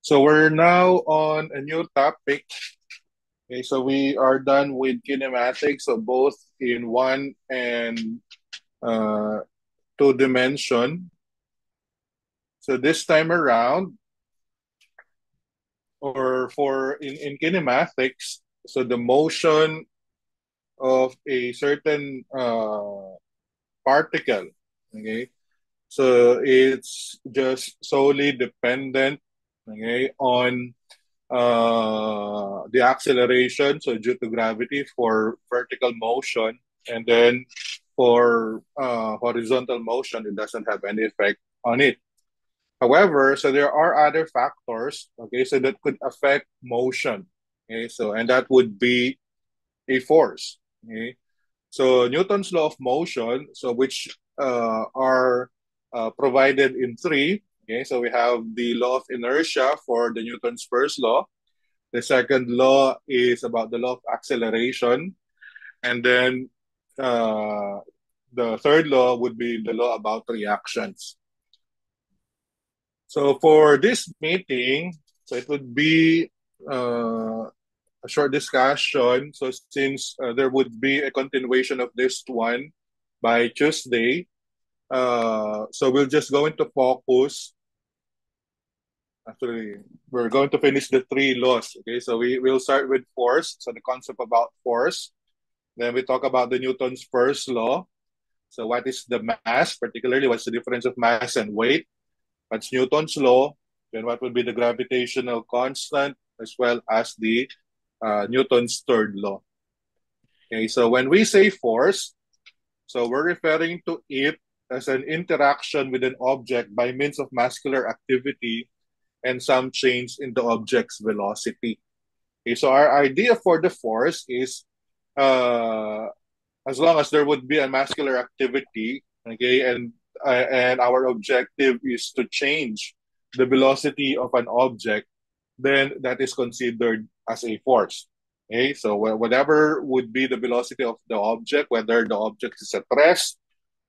So we're now on a new topic. Okay, so we are done with kinematics, so both in one and uh, two dimension. So this time around, or for in kinematics, so the motion of a certain particle, okay, so it's just solely dependent, okay, on the acceleration, so due to gravity for vertical motion, and then for horizontal motion, it doesn't have any effect on it. However, so there are other factors, okay, so that could affect motion, okay, so and that would be a force, okay. So Newton's law of motion, so which are provided in three, okay, so we have the law of inertia for the Newton's first law. The second law is about the law of acceleration. And then the third law would be the law about reactions. So for this meeting, so it would be a short discussion. So since there would be a continuation of this one by Tuesday, so we'll just go into focus. Actually, we're going to finish the three laws. Okay, so we will start with force. So the concept about force. Then we talk about the Newton's first law. So what is the mass, particularly what's the difference of mass and weight? What's Newton's law? Then what would be the gravitational constant, as well as the Newton's third law. Okay, so when we say force, so we're referring to it as an interaction with an object by means of muscular activity and some change in the object's velocity. Okay, so our idea for the force is uh, as long as there would be a muscular activity, okay, and our objective is to change the velocity of an object, then that is considered as a force. Okay, so whatever would be the velocity of the object, whether the object is at rest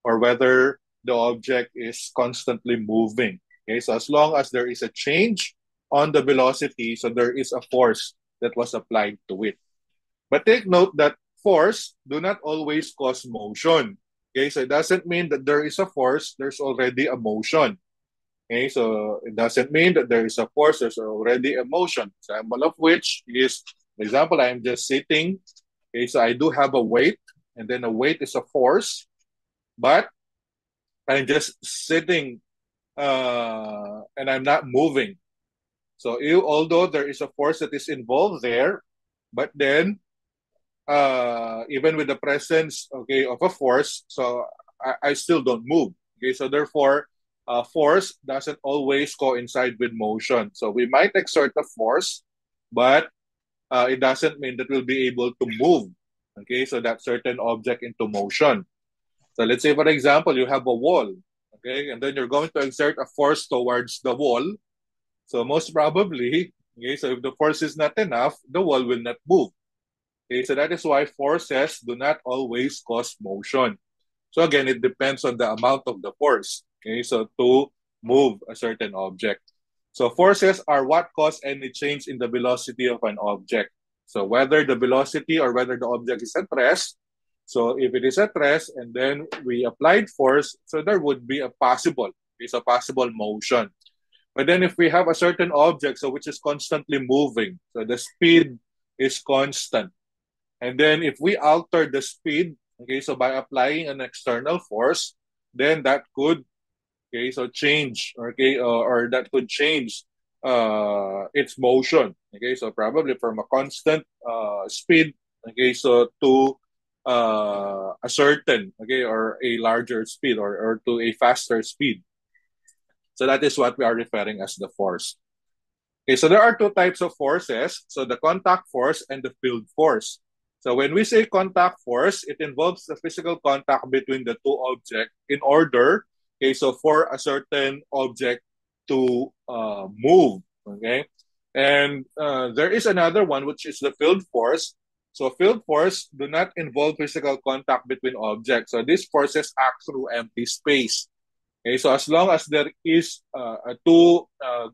or whether the object is constantly moving. Okay, so as long as there is a change on the velocity, so there is a force that was applied to it. But take note that force do not always cause motion. Okay, so it doesn't mean that there is a force, there's already a motion. Okay, so it doesn't mean that there is a force, there's already a motion. Example of which is, for example, I'm just sitting. Okay, so I do have a weight, and then a weight is a force, but I'm just sitting and I'm not moving. So although there is a force that is involved there, but then even with the presence, okay, of a force, so I still don't move. Okay, so therefore, force doesn't always coincide with motion. So we might exert a force, but it doesn't mean that we'll be able to move. Okay, so that certain object into motion. So let's say, for example, you have a wall, okay, and then you're going to exert a force towards the wall. So most probably, okay, so if the force is not enough, the wall will not move. Okay, so that is why forces do not always cause motion. So again, it depends on the amount of the force. Okay, so to move a certain object. So forces are what cause any change in the velocity of an object. So whether the velocity or whether the object is at rest. So if it is at rest and then we applied force, so there would be a possible, it's a possible motion. But then if we have a certain object, so which is constantly moving, so the speed is constant. And then if we alter the speed, okay, so by applying an external force, then that could, okay, so change, okay, or that could change its motion. Okay, so probably from a constant speed, okay, so to a certain, okay, or a larger speed or to a faster speed. So that is what we are referring as the force. Okay, so there are two types of forces. So the contact force and the field force. So when we say contact force, it involves the physical contact between the two objects in order, okay, so for a certain object to move, okay? And there is another one, which is the field force. So field force do not involve physical contact between objects. So these forces act through empty space. Okay, so as long as there is a two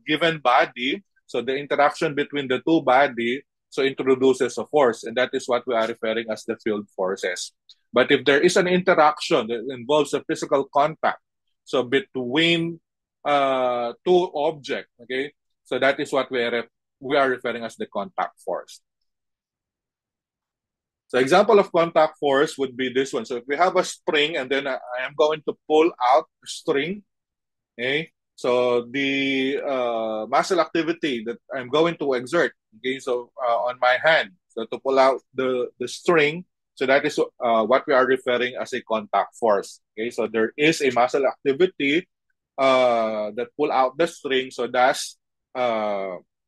given body, So the interaction between the two body so introduces a force, and that is what we are referring as the field forces. But if there is an interaction that involves a physical contact, so between two objects, okay, so that is what we are referring as the contact force. So example of contact force would be this one. So if we have a spring and then I am going to pull out the string, okay, so the muscle activity that I'm going to exert, okay, so on my hand, so to pull out the string, so that is what we are referring as a contact force. Okay, so there is a muscle activity that pull out the string, so that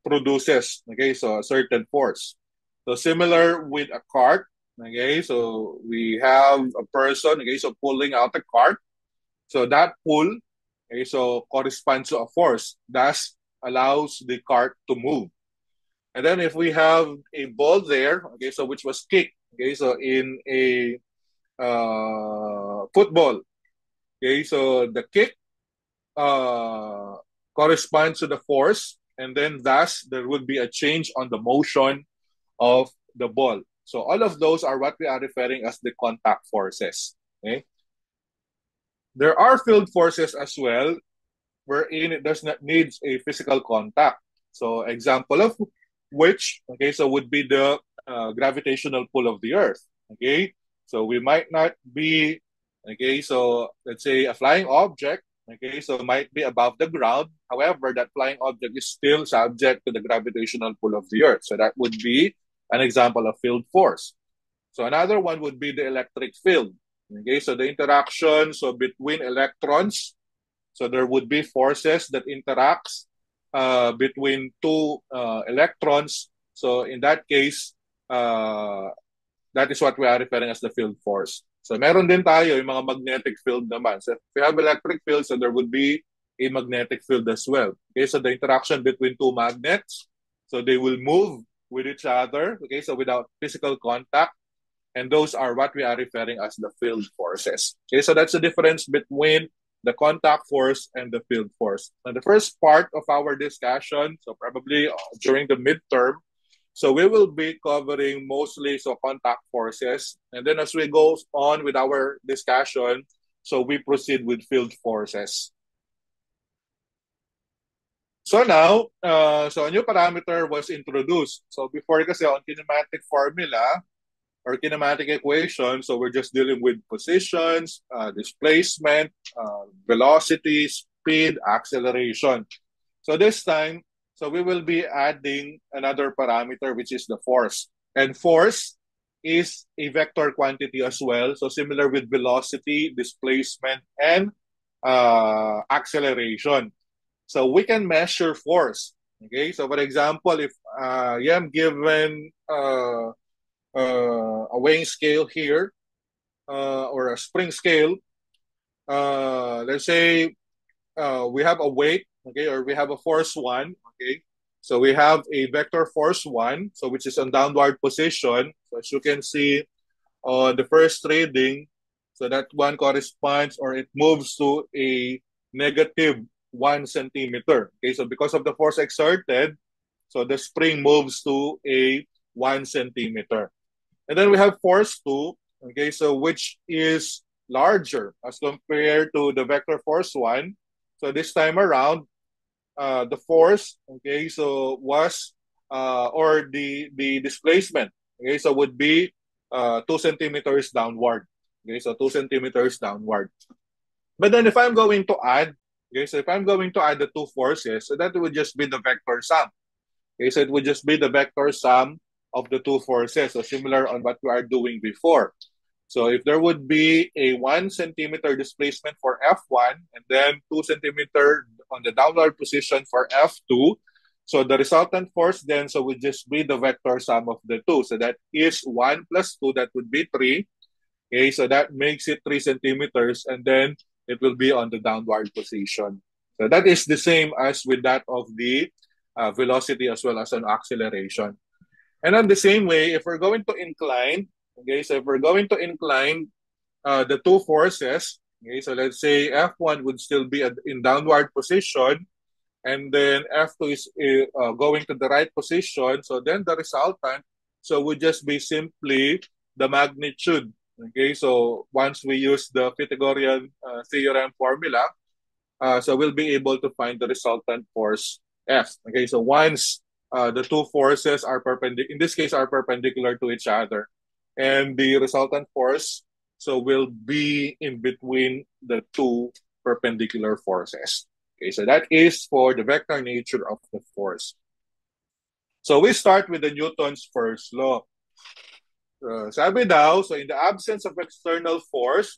produces, okay, so a certain force. So similar with a cart, okay, so we have a person, okay, so pulling out a cart, so that pull, okay, so corresponds to a force, thus allows the cart to move. And then if we have a ball there, okay, so which was kicked, okay, so in a football, okay, so the kick corresponds to the force, and then thus there would be a change on the motion of the ball. So all of those are what we are referring as the contact forces. Okay? There are field forces as well, wherein it does not need a physical contact. So example of which, okay, so would be the gravitational pull of the Earth. Okay, so we might not be, okay, so let's say a flying object, okay, so might be above the ground. However, that flying object is still subject to the gravitational pull of the Earth. So that would be an example of field force. So another one would be the electric field. Okay, so the interaction so between electrons, so there would be forces that interacts between two electrons. So in that case, that is what we are referring as the field force. So meron din tayo yung mga magnetic field naman. So if we have electric field, so there would be a magnetic field as well. Okay, so the interaction between two magnets, so they will move with each other, okay, so without physical contact. And those are what we are referring as the field forces. Okay, so that's the difference between the contact force and the field force. And the first part of our discussion, so probably during the midterm, so we will be covering mostly so contact forces. And then as we go on with our discussion, so we proceed with field forces. So now, so a new parameter was introduced. So before kasi on kinematic formula, or kinematic equation, so we're just dealing with positions, displacement, velocity, speed, acceleration. So this time, so we will be adding another parameter, which is the force. And force is a vector quantity as well. So similar with velocity, displacement, and acceleration. So we can measure force. Okay, so for example, if I am given a weighing scale here, or a spring scale. Let's say we have a weight, okay, or we have a force 1, okay. So we have a vector force 1, so which is on downward position. So as you can see on the first reading, so that one corresponds, or it moves to a negative 1 centimeter. Okay, so because of the force exerted, so the spring moves to a 1 centimeter. And then we have force 2, okay, so which is larger as compared to the vector force 1. So this time around, the force, okay, so was, or the displacement, okay, so would be 2 centimeters downward. Okay, so 2 centimeters downward. But then if I'm going to add, okay, so if I'm going to add the two forces, so that would just be the vector sum. Okay, so it would just be the vector sum of the two forces, so similar on what we are doing before. So if there would be a 1 centimeter displacement for F1 and then 2 centimeter on the downward position for F2, so the resultant force then so would just be the vector sum of the two. So that is 1 plus 2, that would be 3. Okay, so that makes it 3 centimeters, and then it will be on the downward position. So that is the same as with that of the velocity as well as an acceleration. And in the same way, if we're going to incline, okay, so if we're going to incline the two forces, okay, so let's say F1 would still be in downward position, and then F2 is going to the right position, so then the resultant so would just be simply the magnitude. Okay, so once we use the Pythagorean theorem formula, so we'll be able to find the resultant force F. Okay, so once the two forces are perpendicular, in this case, are perpendicular to each other, and the resultant force so will be in between the two perpendicular forces. Okay, so that is for the vector nature of the force. So we start with the Newton's first law. Sabi daw, so in the absence of external force,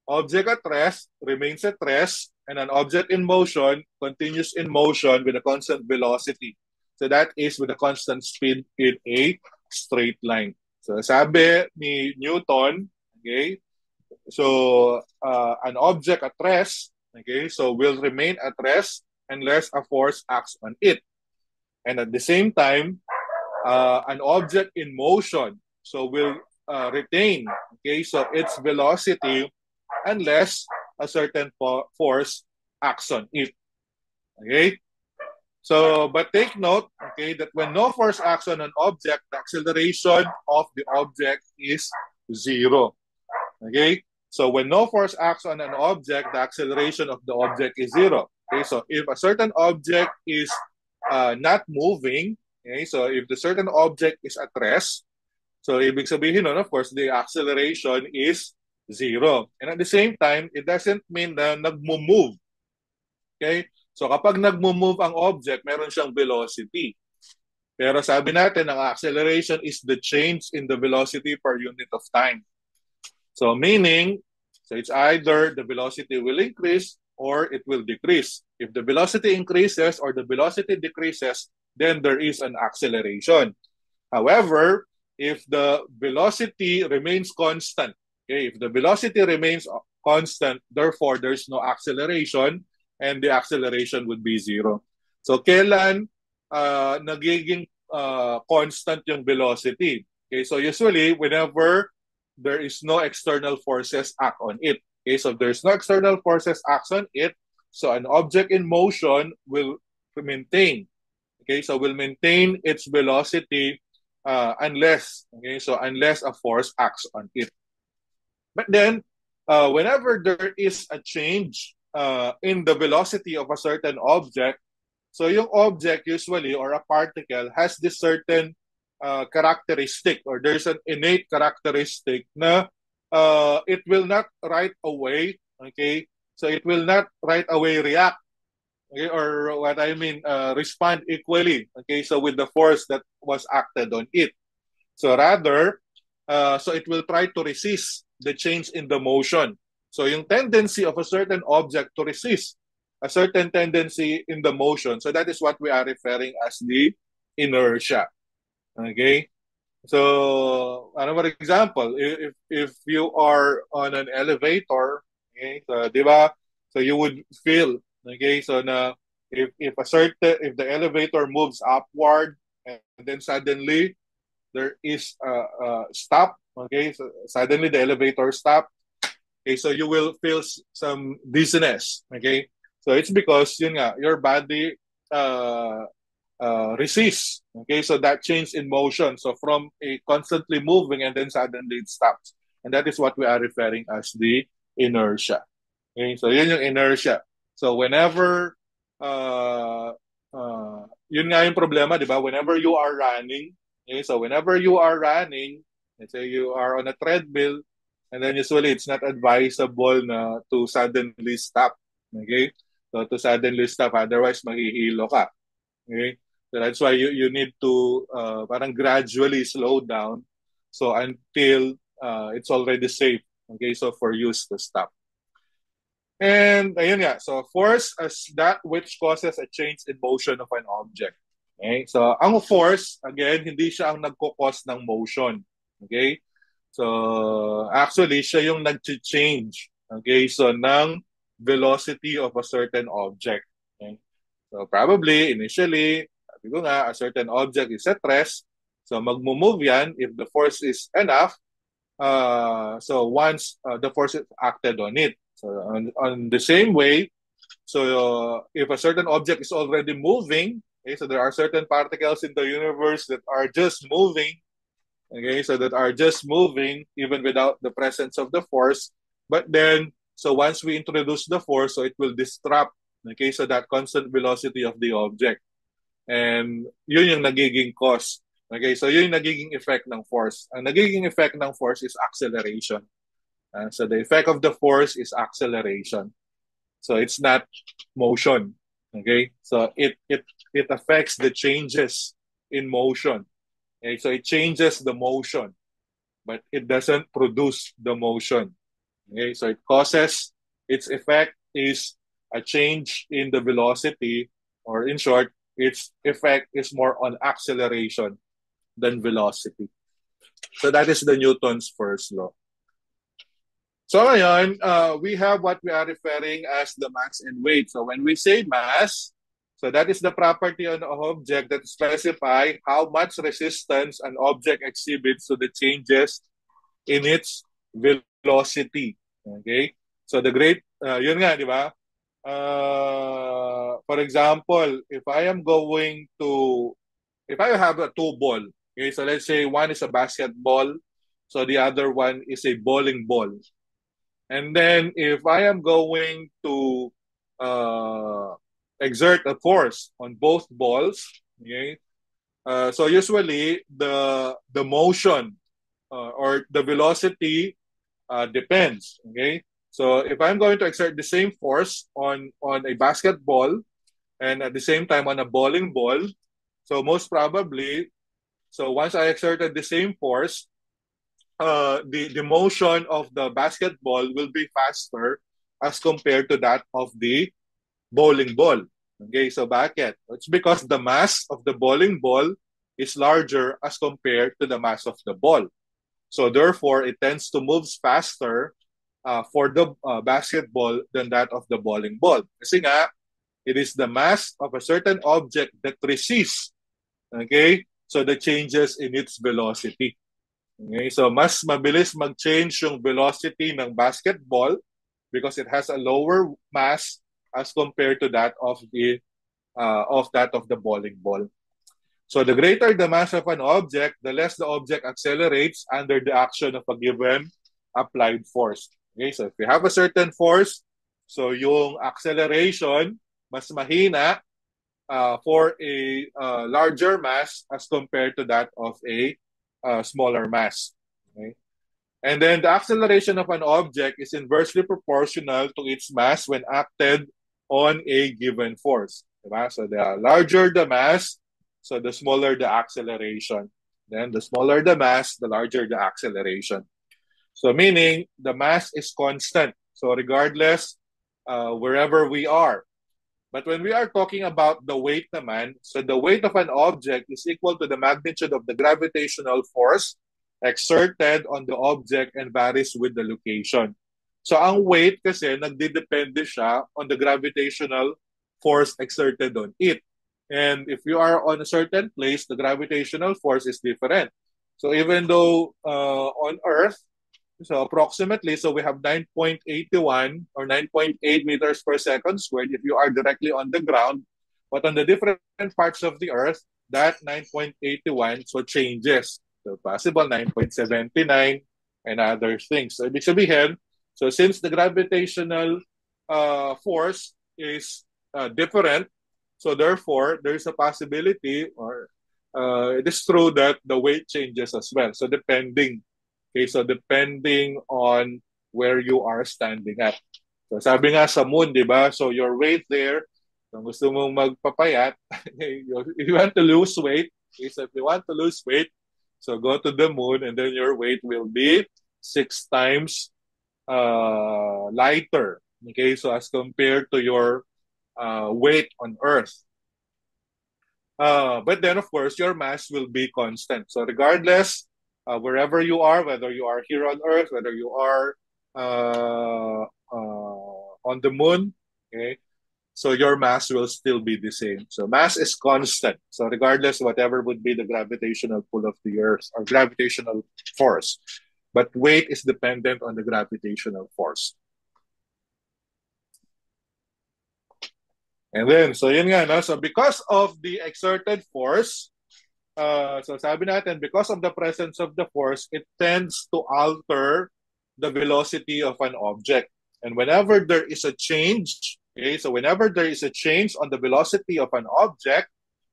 object at rest remains at rest, and an object in motion continues in motion with a constant velocity. So that is with a constant speed in a straight line. So sabi ni Newton, okay, so an object at rest, okay, so will remain at rest unless a force acts on it. And at the same time, an object in motion so will retain, okay, so its velocity unless a certain force acts on it. Okay? So, but take note, okay, that when no force acts on an object, the acceleration of the object is zero. Okay? So, when no force acts on an object, the acceleration of the object is zero. Okay? So, if a certain object is not moving, okay, so if the certain object is at rest, so ibig sabihin nun, of course, the acceleration is zero. And at the same time, it doesn't mean na nagmo-move. Okay? So kapag nagmo-move ang object, meron siyang velocity. Pero sabi natin, ang acceleration is the change in the velocity per unit of time. So meaning, so it's either the velocity will increase or it will decrease. If the velocity increases or the velocity decreases, then there is an acceleration. However, if the velocity remains constant, okay, if the velocity remains constant, therefore there's no acceleration and the acceleration would be zero. So kailan nagiging constant yung velocity? Okay, so usually whenever there is no external forces act on it. Okay, so if there's no external forces acts on it, so an object in motion will maintain. Okay, so will maintain its velocity unless a force acts on it. But then, whenever there is a change in the velocity of a certain object, so yung object usually or a particle has this certain characteristic, or there's an innate characteristic na it will not right away, okay? So it will not right away react, okay, or what I mean, respond equally, okay, so with the force that was acted on it. So rather, so it will try to resist the change in the motion. So yung tendency of a certain object to resist a certain tendency in the motion, so that is what we are referring as the inertia. Okay? So, another example, if you are on an elevator, okay, so, di ba? So you would feel, okay, so na if the elevator moves upward and then suddenly there is a stop, okay, so suddenly the elevator stop, okay, so you will feel some dizziness, okay, so it's because yun nga, your body resists, okay, so that change in motion, so from a constantly moving and then suddenly it stops, and that is what we are referring as the inertia. Okay, so yun yung inertia. So whenever yun nga yung problema, di ba? Whenever you are running, okay, so whenever you are running, let's say you are on a treadmill, and then usually it's not advisable na to suddenly stop. Okay? So to suddenly stop, otherwise maghihilo ka. Okay? So that's why you need to parang gradually slow down so until it's already safe. Okay? So for use to stop. And ayun nga, so force as that which causes a change in motion of an object. Okay? So ang force, again, hindi siya ang nagko-cause ng motion. Okay? So actually, siya yung nag-change. Okay? So ng velocity of a certain object. Okay? So probably, initially, sabi ko nga, a certain object is at rest. So magmo-move yan if the force is enough. So once the force is acted on it. So on the same way, So if a certain object is already moving, okay, so there are certain particles in the universe that are just moving, okay, so that are just moving even without the presence of the force. But then, so once we introduce the force, so it will disrupt, okay, so that constant velocity of the object. And yun yung nagiging cause. Okay, so yun yung nagiging effect ng force. Ang nagiging effect ng force is acceleration. So the effect of the force is acceleration. So it's not motion. Okay, so it affects the changes in motion. Okay, so it changes the motion, but it doesn't produce the motion. Okay, so it causes, its effect is a change in the velocity, or in short, its effect is more on acceleration than velocity. So that is the Newton's first law. So ngayon, we have what we are referring as the mass and weight. So when we say mass, so that is the property on an object that specify how much resistance an object exhibits to the changes in its velocity. Okay? So the great, yun nga, di ba? For example, if I have a two ball, okay, so let's say one is a basketball, so the other one is a bowling ball. And then if I am going to exert a force on both balls, okay, so usually the motion or the velocity depends. Okay, so if I'm going to exert the same force on a basketball and at the same time on a bowling ball, so most probably, so once I exerted the same force, the motion of the basketball will be faster as compared to that of the bowling ball. Okay, so bakit? It's because the mass of the bowling ball is larger as compared to the mass of the ball. So therefore, it tends to move faster for the basketball than that of the bowling ball. Kasi nga, it is the mass of a certain object that resists, okay, so the changes in its velocity. Okay, so mas mabilis mag-change yung velocity ng basketball because it has a lower mass as compared to that of the bowling ball. So the greater the mass of an object, the less the object accelerates under the action of a given applied force. Okay, so if you have a certain force, so yung acceleration mas mahina for a larger mass as compared to that of a smaller mass. Okay? And then the acceleration of an object is inversely proportional to its mass when acted on a given force. Diba? So the larger the mass, so the smaller the acceleration. Then the smaller the mass, the larger the acceleration. So meaning the mass is constant. So regardless wherever we are. But when we are talking about the weight naman, so the weight of an object is equal to the magnitude of the gravitational force exerted on the object and varies with the location. So ang weight kasi nagdidepende siya on the gravitational force exerted on it. And if you are on a certain place, the gravitational force is different. So even though on Earth, so approximately, so we have 9.81 or 9.8 meters per second squared if you are directly on the ground. But on the different parts of the Earth, that 9.81 so changes. So possible 9.79 and other things. So ibig sabihin, so since the gravitational force is different, so therefore there's a possibility, or it is true that the weight changes as well. So depending on where you are standing at. So sabi nga sa moon, di ba? So your weight there, kung gusto mong magpapayat, if you want to lose weight, so go to the moon and then your weight will be 6 times lighter. Okay, so as compared to your weight on Earth. But then, of course, your mass will be constant. So regardless, wherever you are, whether you are here on Earth, whether you are on the moon, okay, so your mass will still be the same. So mass is constant. So regardless, whatever would be the gravitational pull of the Earth or gravitational force, but weight is dependent on the gravitational force. And then, so yun nga, no? So because of the exerted force, so sabi natin, because of the presence of the force, it tends to alter the velocity of an object. And whenever there is a change, okay, so whenever there is a change on the velocity of an object,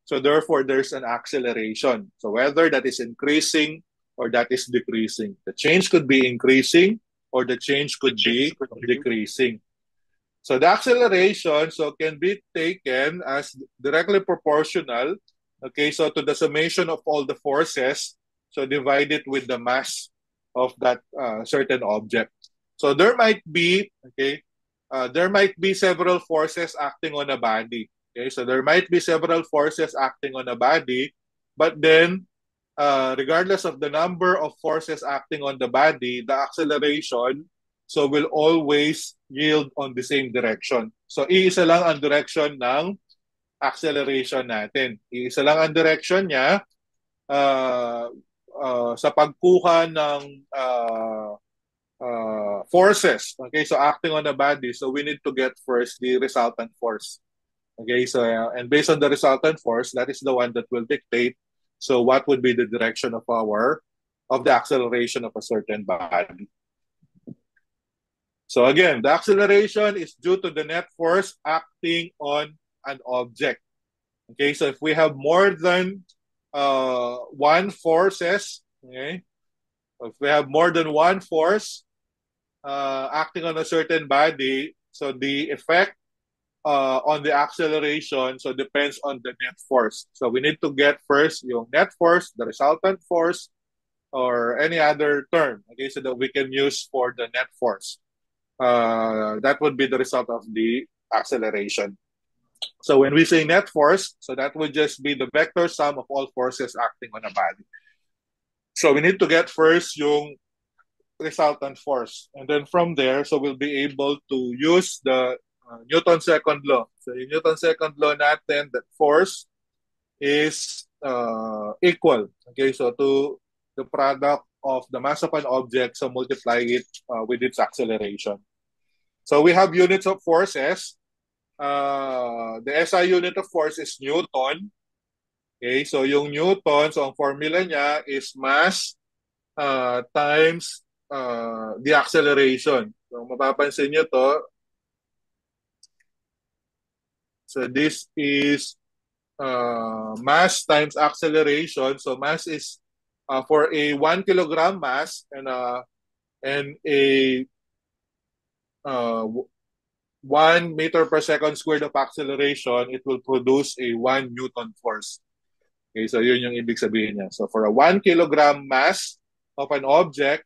so therefore there's an acceleration. So whether that is increasing or that is decreasing, the change could be increasing or the change could be decreasing. So the acceleration so can be taken as directly proportional, okay, so to the summation of all the forces, so divide it with the mass of that certain object. So there might be, okay, there might be several forces acting on a body. Okay, so there might be several forces acting on a body, but then regardless of the number of forces acting on the body, the acceleration so will always yield on the same direction. So iisa lang ang direction ng acceleration natin. Iisa lang ang direction niya uh, sa pagkuha ng forces. Okay, so acting on the body, so we need to get first the resultant force. Okay, so and based on the resultant force, that is the one that will dictate so what would be the direction of the acceleration of a certain body. So again, the acceleration is due to the net force acting on an object. Okay, so if we have more than one forces, okay, if we have more than one force acting on a certain body, so the effect on the acceleration so depends on the net force. So we need to get first yung net force, the resultant force, or any other term, okay, so that we can use for the net force. That would be the result of the acceleration. So when we say net force, so that would just be the vector sum of all forces acting on a body. So we need to get first yung resultant force. And then from there, so we'll be able to use the Newton's second law. So yung Newton's second law natin, that force is equal. Okay, so to the product of the mass of an object, so multiply it with its acceleration. So we have units of forces. The SI unit of force is Newton. Okay, so yung Newton, so ang formula niya is mass times the acceleration. So mapapansin nyo to. So this is mass times acceleration. So mass is for a 1 kilogram mass and a 1 meter per second squared of acceleration, it will produce a 1 Newton force. Okay, so yun yung ibig sabihin niya. So for a 1 kilogram mass of an object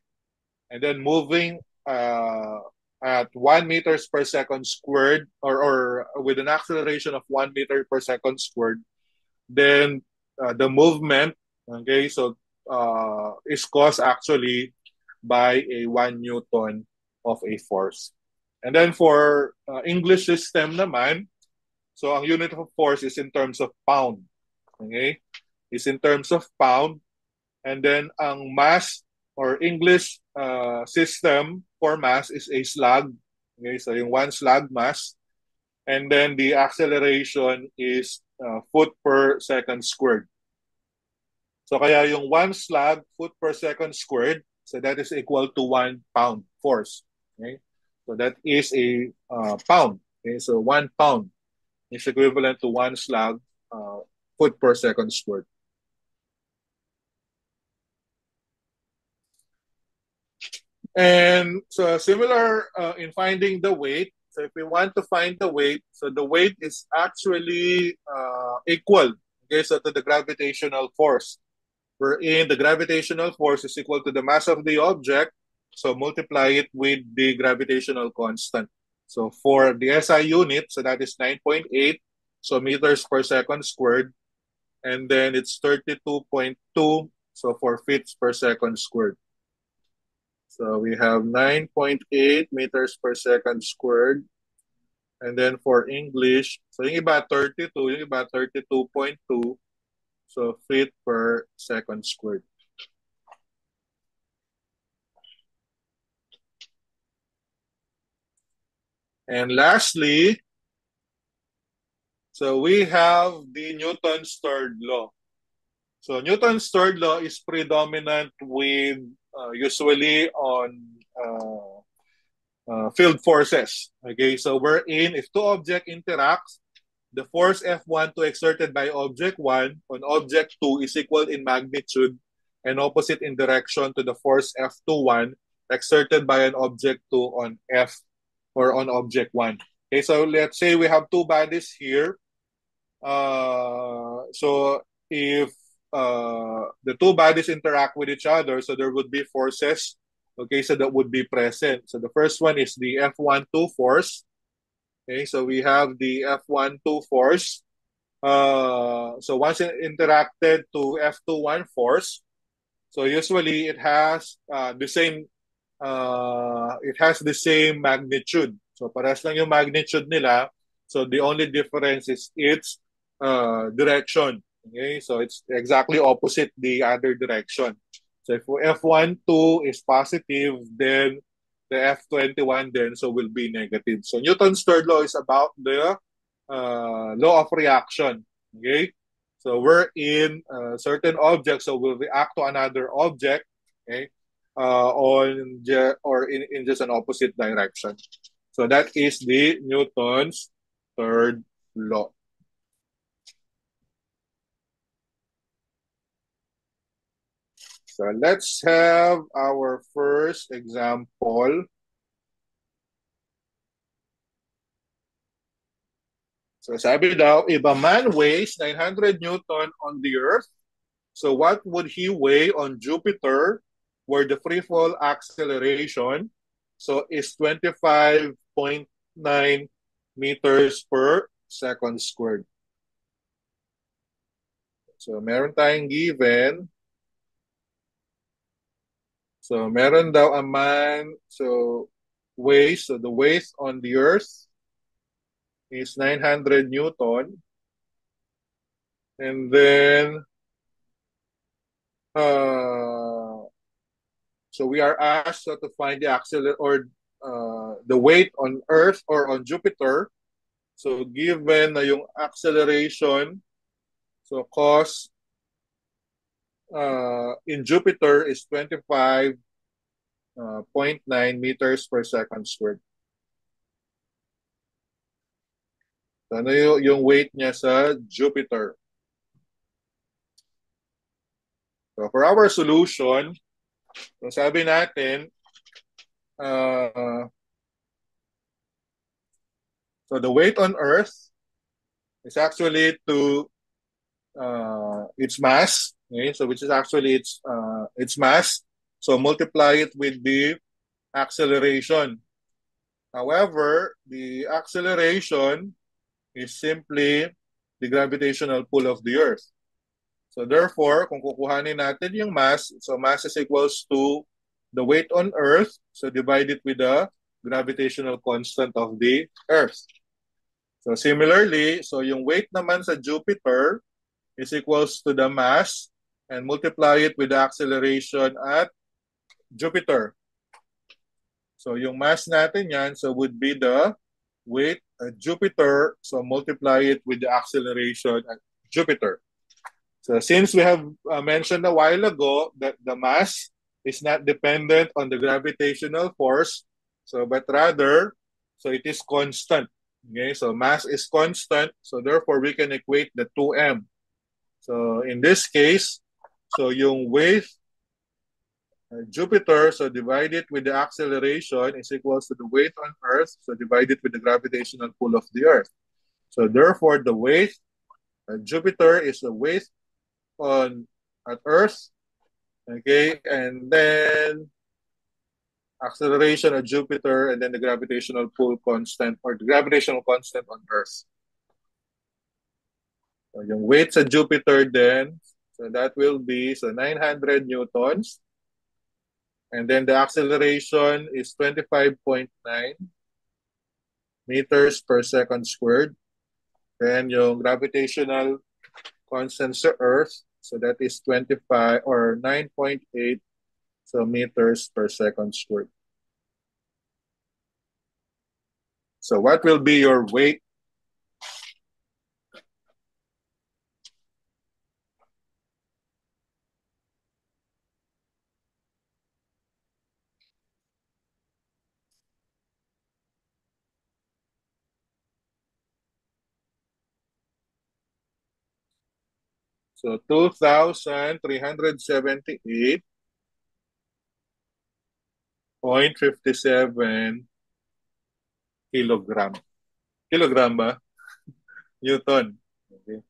and then moving at 1 meters per second squared or with an acceleration of 1 meter per second squared, then the movement, okay, so is caused actually by a 1 Newton of a force. And then for English system naman, so ang unit of force is in terms of pound. Okay? Is in terms of pound. And then ang mass or English system for mass is a slug. Okay? So yung one slug mass. And then the acceleration is foot per second squared. So kaya yung one slug foot per second squared, so that is equal to 1 pound force. Okay? So that is a pound. Okay? So 1 pound is equivalent to 1 slug foot per second squared. And so similar in finding the weight. So if we want to find the weight, so the weight is actually equal, okay, so to the gravitational force. Wherein the gravitational force is equal to the mass of the object, so multiply it with the gravitational constant. So for the SI unit, so that is 9.8, so meters per second squared, and then it's 32.2, so for feet per second squared. So we have 9.8 meters per second squared. And then for English, so yung iba 32, yung iba 32.2. So feet per second squared. And lastly, So we have the Newton's third law. So Newton's third law is predominant with usually on field forces. Okay, so wherein if two objects interact, the force F12 exerted by object 1 on object 2 is equal in magnitude and opposite in direction to the force F21 exerted by an object 2 on F or on object 1. Okay, so let's say we have two bodies here. So if the two bodies interact with each other, so there would be forces, okay, so that would be present. So the first one is the F12 force. Okay, so we have the F12 force. So once it interacted to F21 force, so usually it has the same magnitude. So parehas lang yung magnitude nila. So the only difference is its direction. Okay, so it's exactly opposite the other direction. So if F12 is positive, then the F21 then so will be negative. So Newton's third law is about the law of reaction. Okay, so we're in certain objects, so we'll react to another object. Okay, in just an opposite direction. So that is the Newton's third law. So let's have our first example. So sabi daw, if a man weighs 900 Newton on the Earth, so what would he weigh on Jupiter, where the free fall acceleration so is 25.9 meters per second squared. So meron tayong given. So meron daw a man, so the weight on the Earth is 900 Newton. And then so we are asked to find the the weight on Earth or on Jupiter. So given na yung acceleration, so cos in Jupiter is 25.9 meters per second squared. So ano yung weight niya sa Jupiter? So for our solution, so sabi natin, so the weight on Earth is actually to its mass, okay? So which is actually its mass. So multiply it with the acceleration. However, the acceleration is simply the gravitational pull of the Earth. So therefore, kung kukuhanin natin yung mass, so mass is equals to the weight on Earth, so divide it with the gravitational constant of the Earth. So similarly, so yung weight naman sa Jupiter is equals to the mass and multiply it with the acceleration at Jupiter. So yung mass natin yan, so would be the weight at Jupiter, so multiply it with the acceleration at Jupiter. So since we have mentioned a while ago that the mass is not dependent on the gravitational force, so but rather, so it is constant. Okay, so mass is constant, so therefore we can equate the 2m. So in this case, so yung weight Jupiter, so divided with the acceleration is equals to the weight on Earth, so divided with the gravitational pull of the Earth. So therefore, the weight Jupiter is the weight at Earth, okay, and then acceleration at Jupiter, and then the gravitational pull constant or the gravitational constant on Earth. So yung weight sa Jupiter then, so that will be 900 newtons, and then the acceleration is 25.9 meters per second squared. Then yung gravitational constant sa Earth, so that is 25 or 9.8 meters per second squared. So what will be your weight So 2,378.57 kilogram. Kilogram ba? Newton. Okay.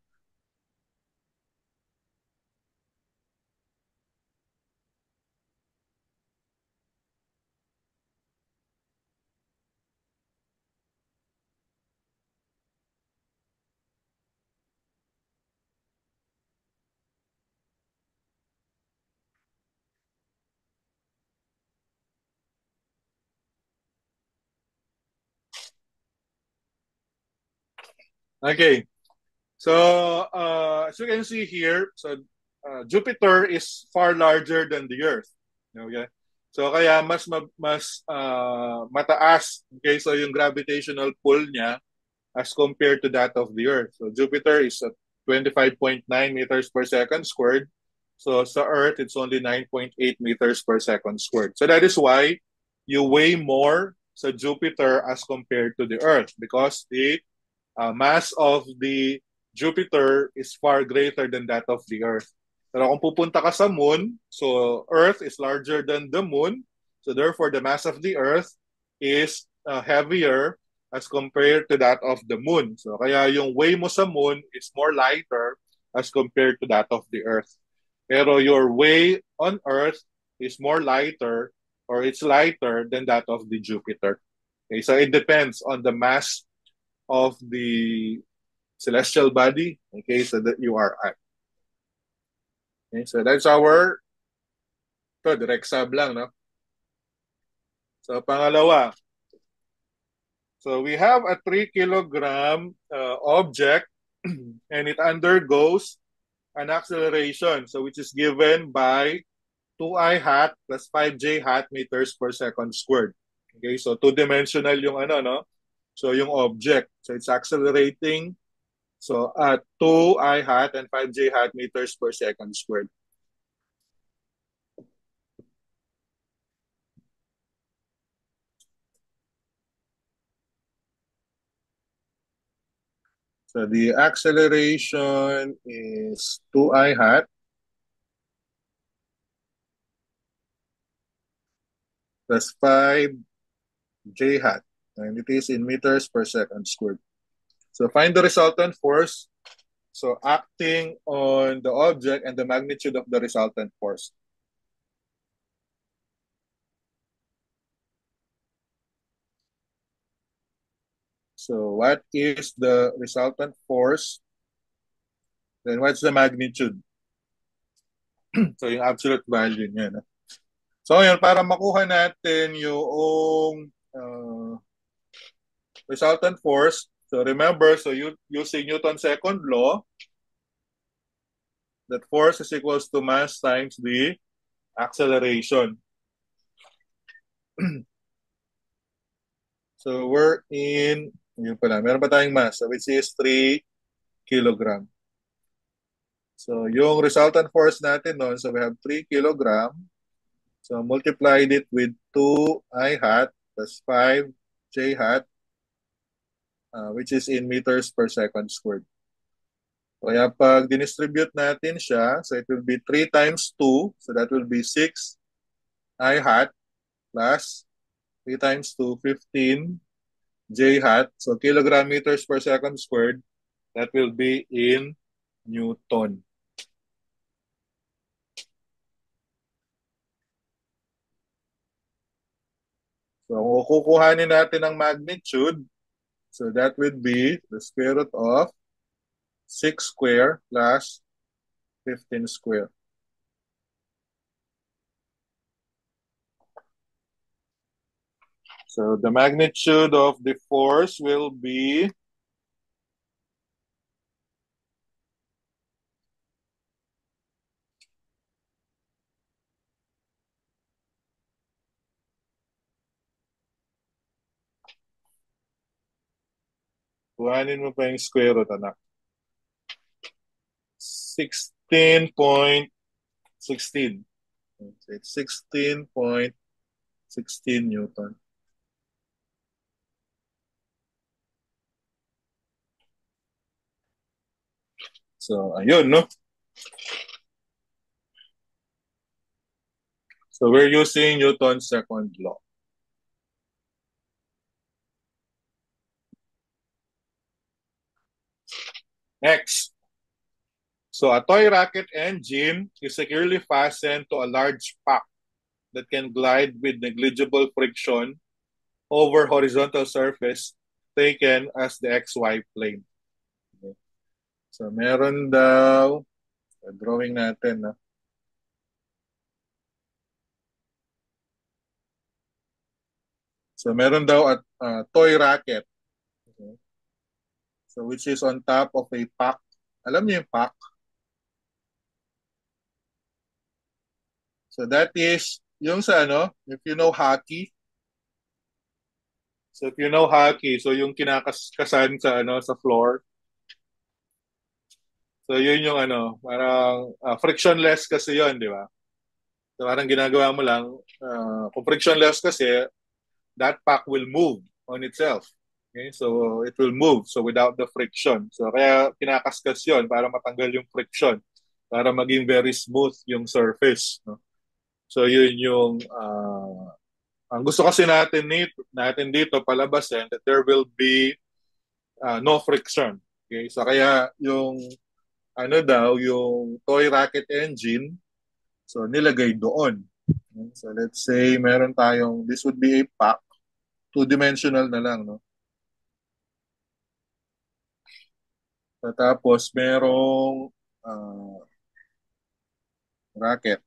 Okay. So as you can see here, so Jupiter is far larger than the Earth. Okay? So kaya mas mataas, okay, so yung gravitational pull niya as compared to that of the Earth. So Jupiter is at 25.9 meters per second squared. So sa Earth, it's only 9.8 meters per second squared. So that is why you weigh more sa Jupiter as compared to the Earth because the mass of the Jupiter is far greater than that of the Earth. Pero kung pupunta ka sa Moon, so Earth is larger than the Moon, so therefore the mass of the Earth is heavier as compared to that of the Moon. So kaya yung weight mo sa Moon is more lighter as compared to that of the Earth. Pero your weight on Earth is more lighter or it's lighter than that of the Jupiter. Okay, so it depends on the mass of the celestial body, okay, so that you are at. Okay, so that's our, ito, direct sub lang, no? So, pangalawa, so we have a 3 kilogram object and it undergoes an acceleration, so which is given by 2i hat plus 5j hat meters per second squared. Okay, so two-dimensional yung ano, no? So, yung object. So, it's accelerating. So, at 2i hat and 5j hat meters per second squared. So the acceleration is 2i hat plus 5j hat. And it is in meters per second squared. So find the resultant force. So acting on the object and the magnitude of the resultant force. So what is the resultant force? Then what's the magnitude? So yung absolute value niya. No? So yun, para makuha natin yung resultant force, so remember, so you using Newton's second law, that force is equals to mass times the acceleration. So we're in, yun pala, meron pa tayong mass, which is 3 kilogram. So yung resultant force natin noon, so we have 3 kilogram. So multiplied it with 2i hat plus 5j hat, which is in meters per second squared. Kaya pag dinistribute natin siya, so it will be 3 times 2, so that will be 6i hat plus 3 times 2, 15 j hat. So kilogram meters per second squared, that will be in Newton. So kung kukuhanin natin ang magnitude, so that would be the square root of 6 square plus 15 square. So the magnitude of the force will be kuhanin mo pa yung square root, anak. 16.16. It's 16.16 Newton. So, ayun, no? So we're using Newton's second law. Next. So a toy rocket engine is securely fastened to a large pack that can glide with negligible friction over horizontal surface taken as the XY plane. Okay. So meron daw, drawing natin. No? So meron daw at toy rocket. Okay. So which is on top of a pack. Alam niyo yung pack? So that is yung sa ano, if you know hockey. So if you know hockey, so yung kinakaskasan sa ano sa floor. So yun yung ano, parang frictionless kasi yun, di ba? So parang ginagawa mo lang, kung frictionless kasi, that pack will move on itself. Okay? So it will move so without the friction. So kaya kinakaskas yun para matanggal yung friction, para maging very smooth yung surface. No? So yun yung ang gusto kasi natin dito palabasin that there will be no friction. Okay? So kaya yung ano daw, yung toy rocket engine, so nilagay doon. So let's say meron tayong, this would be a pack, two-dimensional na lang, no? So, tapos merong rocket.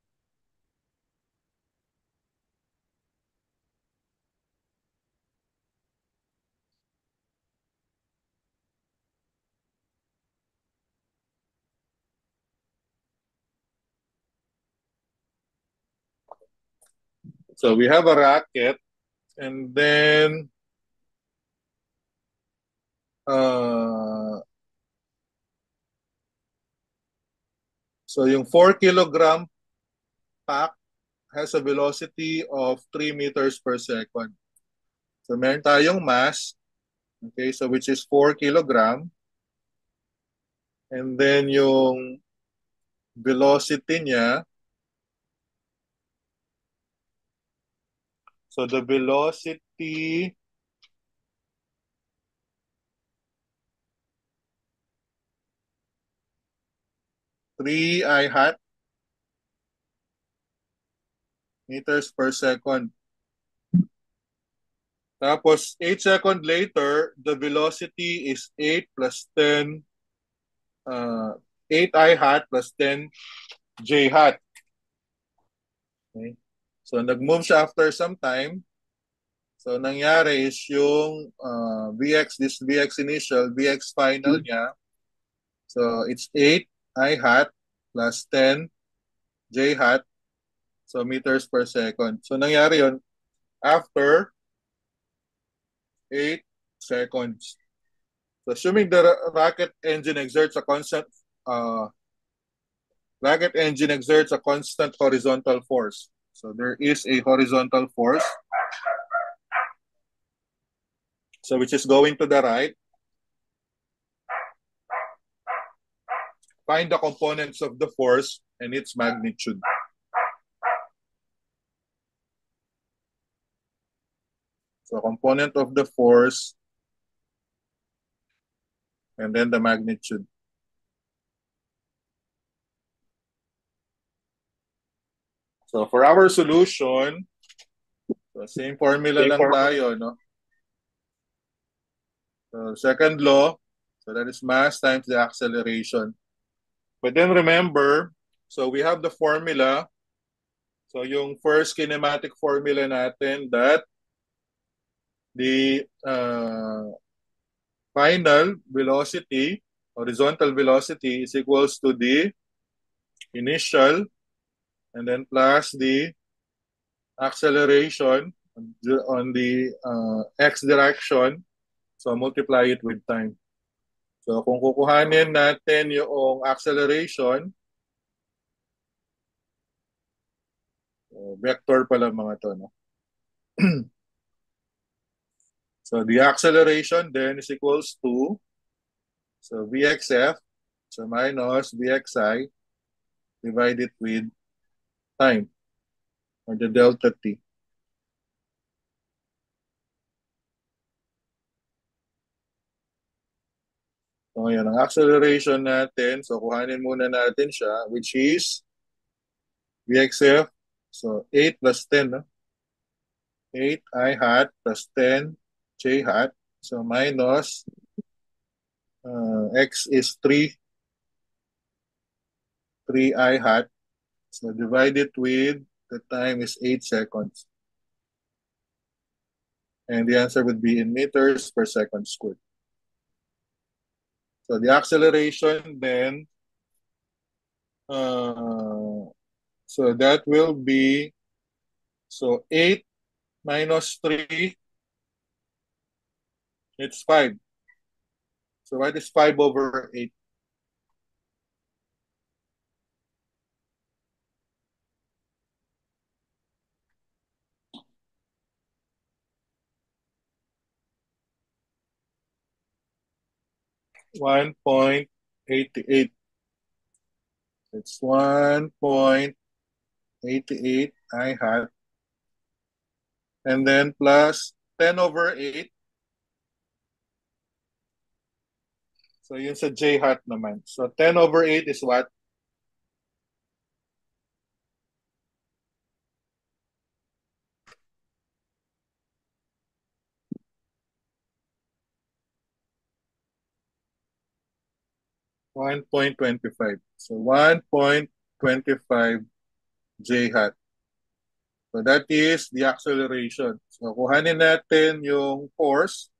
So we have a rocket and then uh, so yung 4 kilogram pack has a velocity of 3 meters per second. So meron tayong mass, okay, so which is 4 kilogram. And then yung velocity niya, so the velocity 3 I hat meters per second. Tapos 8 seconds later, the velocity is 8 plus 10, 8 I hat plus 10 J hat. Okay. So nag-move siya after some time. So nangyari is yung Vx, this Vx initial, Vx final niya. So it's 8 I hat plus 10 J hat. So meters per second. So nangyari yon after 8 seconds. So assuming the uh, rocket engine exerts a constant horizontal force. So there is a horizontal force, so which is going to the right. Find the components of the force and its magnitude. So component of the force and then the magnitude. So for our solution, so same formula lang tayo, no? So second law, so that is mass times the acceleration. But then remember, so we have the formula. So yung first kinematic formula natin that the final velocity, horizontal velocity is equals to the initial and then plus the acceleration on the x direction. So multiply it with time. So kung kukuhanin natin yung acceleration, vector pala mga to, no? So the acceleration then is equals to, so Vxf, so minus Vxi, divide it with time, or the delta t. So, yan ang acceleration natin. So, kuhanin muna natin siya, which is VXF. So, 8 plus 10, no? 8 I hat plus 10 J hat. So, minus X is 3 I hat. So, divide it with the time is 8 seconds. And the answer would be in meters per second squared. So, the acceleration then, so that will be, so 8 minus 3, it's 5. So what is 5 over 8? One 1.88. It's 1.88 I hat. And then plus 10 over 8. So yun sa J hat naman. So 10 over 8 is what? One 1.25. So 1.25 J hat. So that is the acceleration. So kuhanin natin yung force.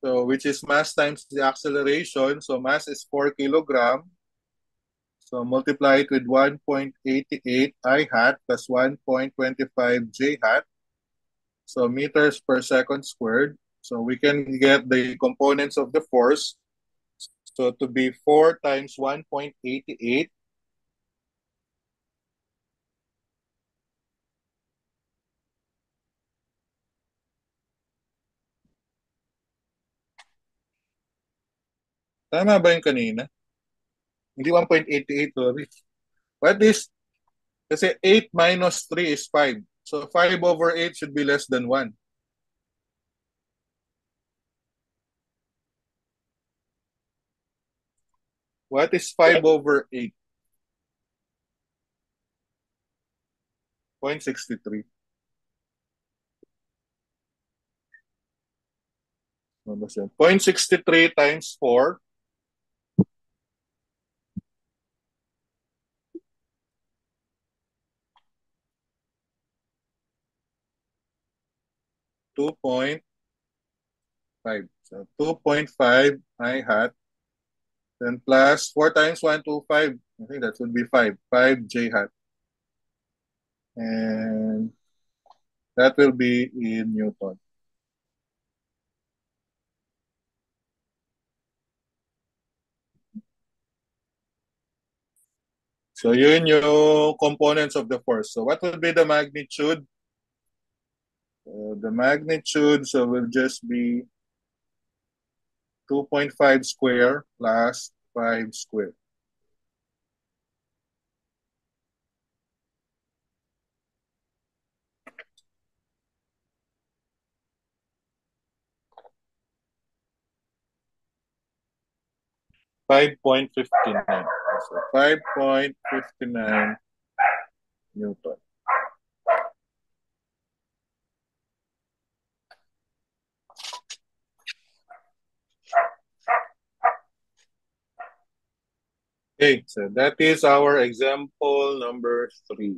So which is mass times the acceleration. So mass is 4 kilogram. So multiply it with 1.88 I hat plus 1.25 J hat. So meters per second squared. So we can get the components of the force. So to be 4 times 1.88. Tama ba yung kanina? Hindi 1.88, sorry. What is, kasi 8 minus 3 is 5. So 5 over 8 should be less than 1. What is 5 over 8? 0.63. 0.63 times 4. 2.5. So 2.5 I hat. Then plus 4 times 125. I think that would be 5. 5 J hat. And that will be in Newton. So yun yung components of the force. So what will be the magnitude? The magnitude so will just be 2.5 square plus 5 square. $5.59. So 5.59 Newton. Okay, so that is our example number 3.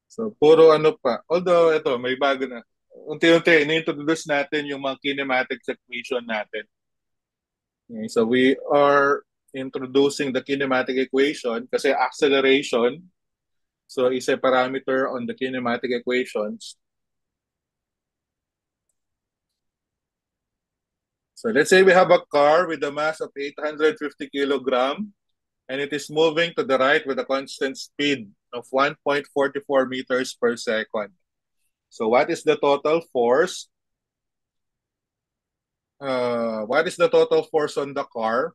So, puro ano pa. Although, ito, may bago na. Unti-unti, ini-introduce natin yung mga kinematics equation natin. Okay, so, we are introducing the kinematic equation kasi acceleration, so is a parameter on the kinematic equations. So, let's say we have a car with a mass of 850 kilogram and it is moving to the right with a constant speed of 1.44 meters per second. So what is the total force? What is the total force on the car?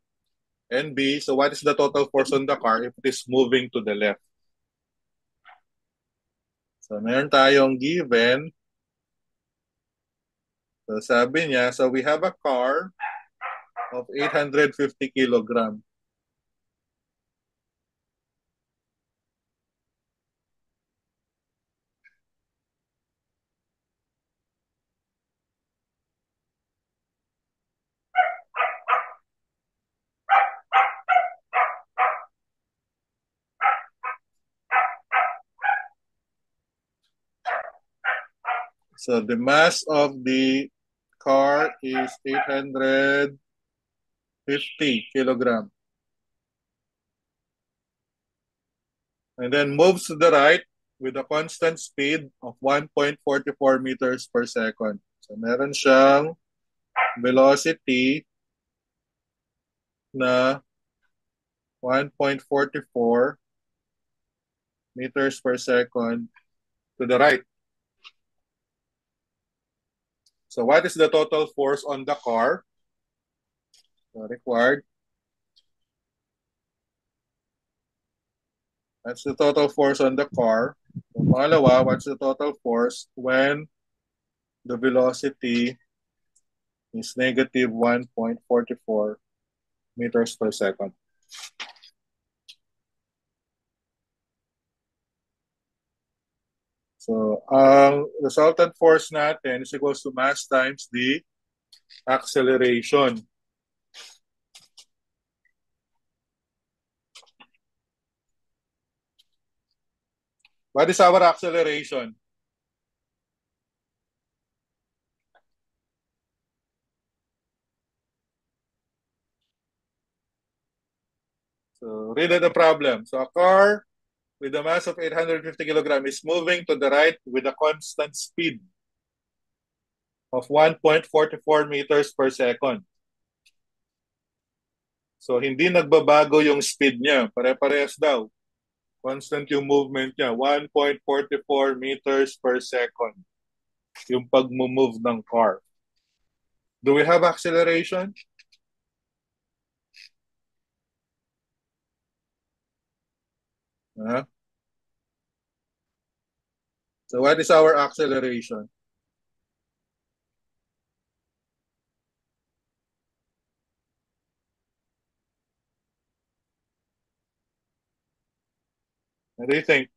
and B, so what is the total force on the car if it is moving to the left? So meron tayong given. So sabi niya, so we have a car of 850 kilogram. So the mass of the car is 850 kilogram. And then moves to the right with a constant speed of 1.44 meters per second. So meron siyang velocity na 1.44 meters per second to the right. So what is the total force on the car? So required. That's the total force on the car. So pangalawa, what's the total force when the velocity is negative 1.44 meters per second? So ang resultant force natin is equals to mass times the acceleration. What is our acceleration? So read the problem. So a car with a mass of 850 kilogram is moving to the right with a constant speed of 1.44 meters per second. So hindi nagbabago yung speed niya. Pare-parehas daw. Constant yung movement niya. 1.44 meters per second. Yung pag-move ng car. Do we have acceleration? Huh? So what is our acceleration? What do you think?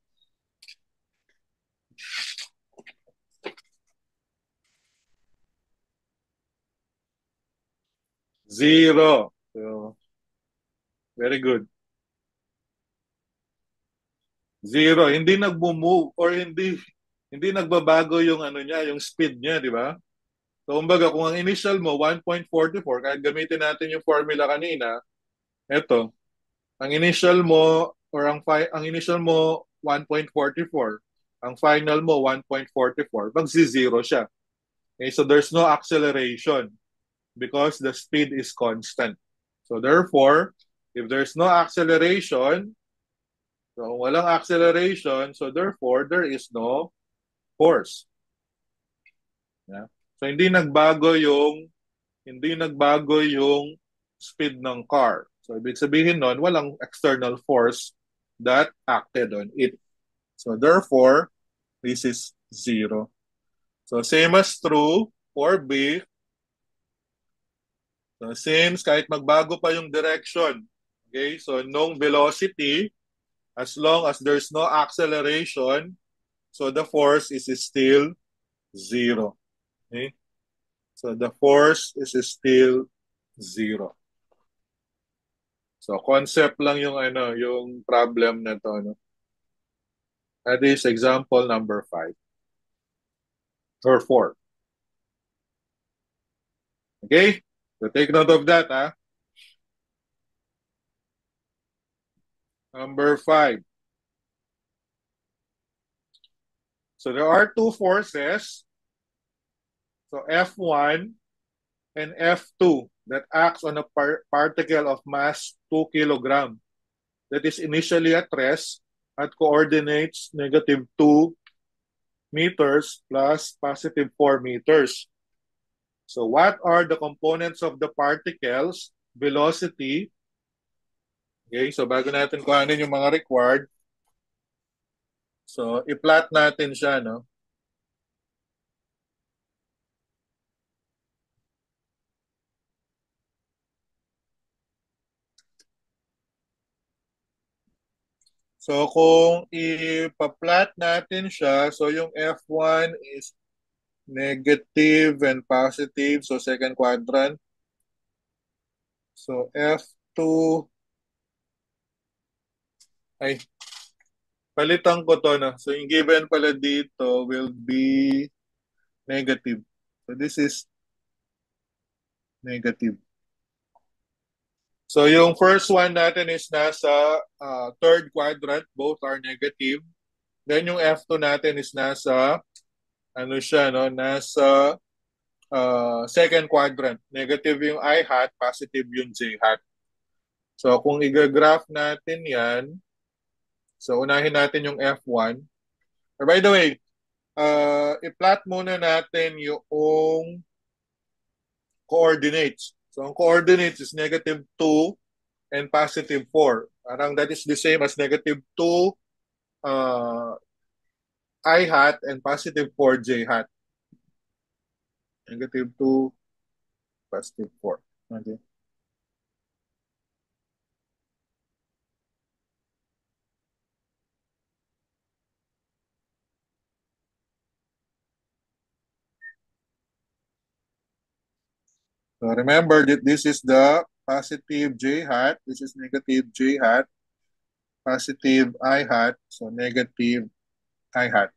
Zero. So, very good. Zero. Hindi nagmo-move or hindi nagbabago yung ano niya, yung speed niya, di ba? So, kumbaga, kung ang initial mo 1.44, kahit gamitin natin yung formula kanina, eto, ang initial mo or ang initial mo 1.44, ang final mo 1.44, magsi-zero siya. Okay, so there's no acceleration because the speed is constant. So therefore, if there's no acceleration, so walang acceleration, so therefore there is no force. Yeah. So hindi nagbago yung speed ng car. So ibig sabihin nun, walang external force that acted on it. So therefore, this is zero. So same as true for B. So since kahit magbago pa yung direction, okay, so nung velocity, as long as there's no acceleration, so the force is still zero. Okay? So the force is still zero. So concept lang yung yung problem na to, no. That is example number 5 or 4. Okay? So take note of that, ha? Number 5. So there are two forces. So F1 and F2 that acts on a particle of mass 2 kilogram that is initially at rest at coordinates negative 2 meters plus positive 4 meters. So what are the components of the particles, velocity, Okay, so bago natin kuhanin yung mga required, so i-plot natin siya, no? So kung ipa-plot natin siya, so yung F1 is negative and positive, so second quadrant. So F2, ay, palitan ko to na. So yung given pala dito will be negative. So this is negative. So yung first one natin is nasa third quadrant, both are negative. Then yung F2 natin is nasa, ano siya, no? Nasa second quadrant. Negative yung I hat, positive yung J hat. So kung i-graph natin yan, so unahin natin yung F1. Or by the way, i-plot muna natin yung coordinates. So ang coordinates is negative 2 and positive 4. Parang that is the same as negative 2 uh, I hat and positive 4 J hat. Negative 2, positive 4. Okay. So remember that this is the positive J hat, this is negative J hat, positive I hat, so negative I hat.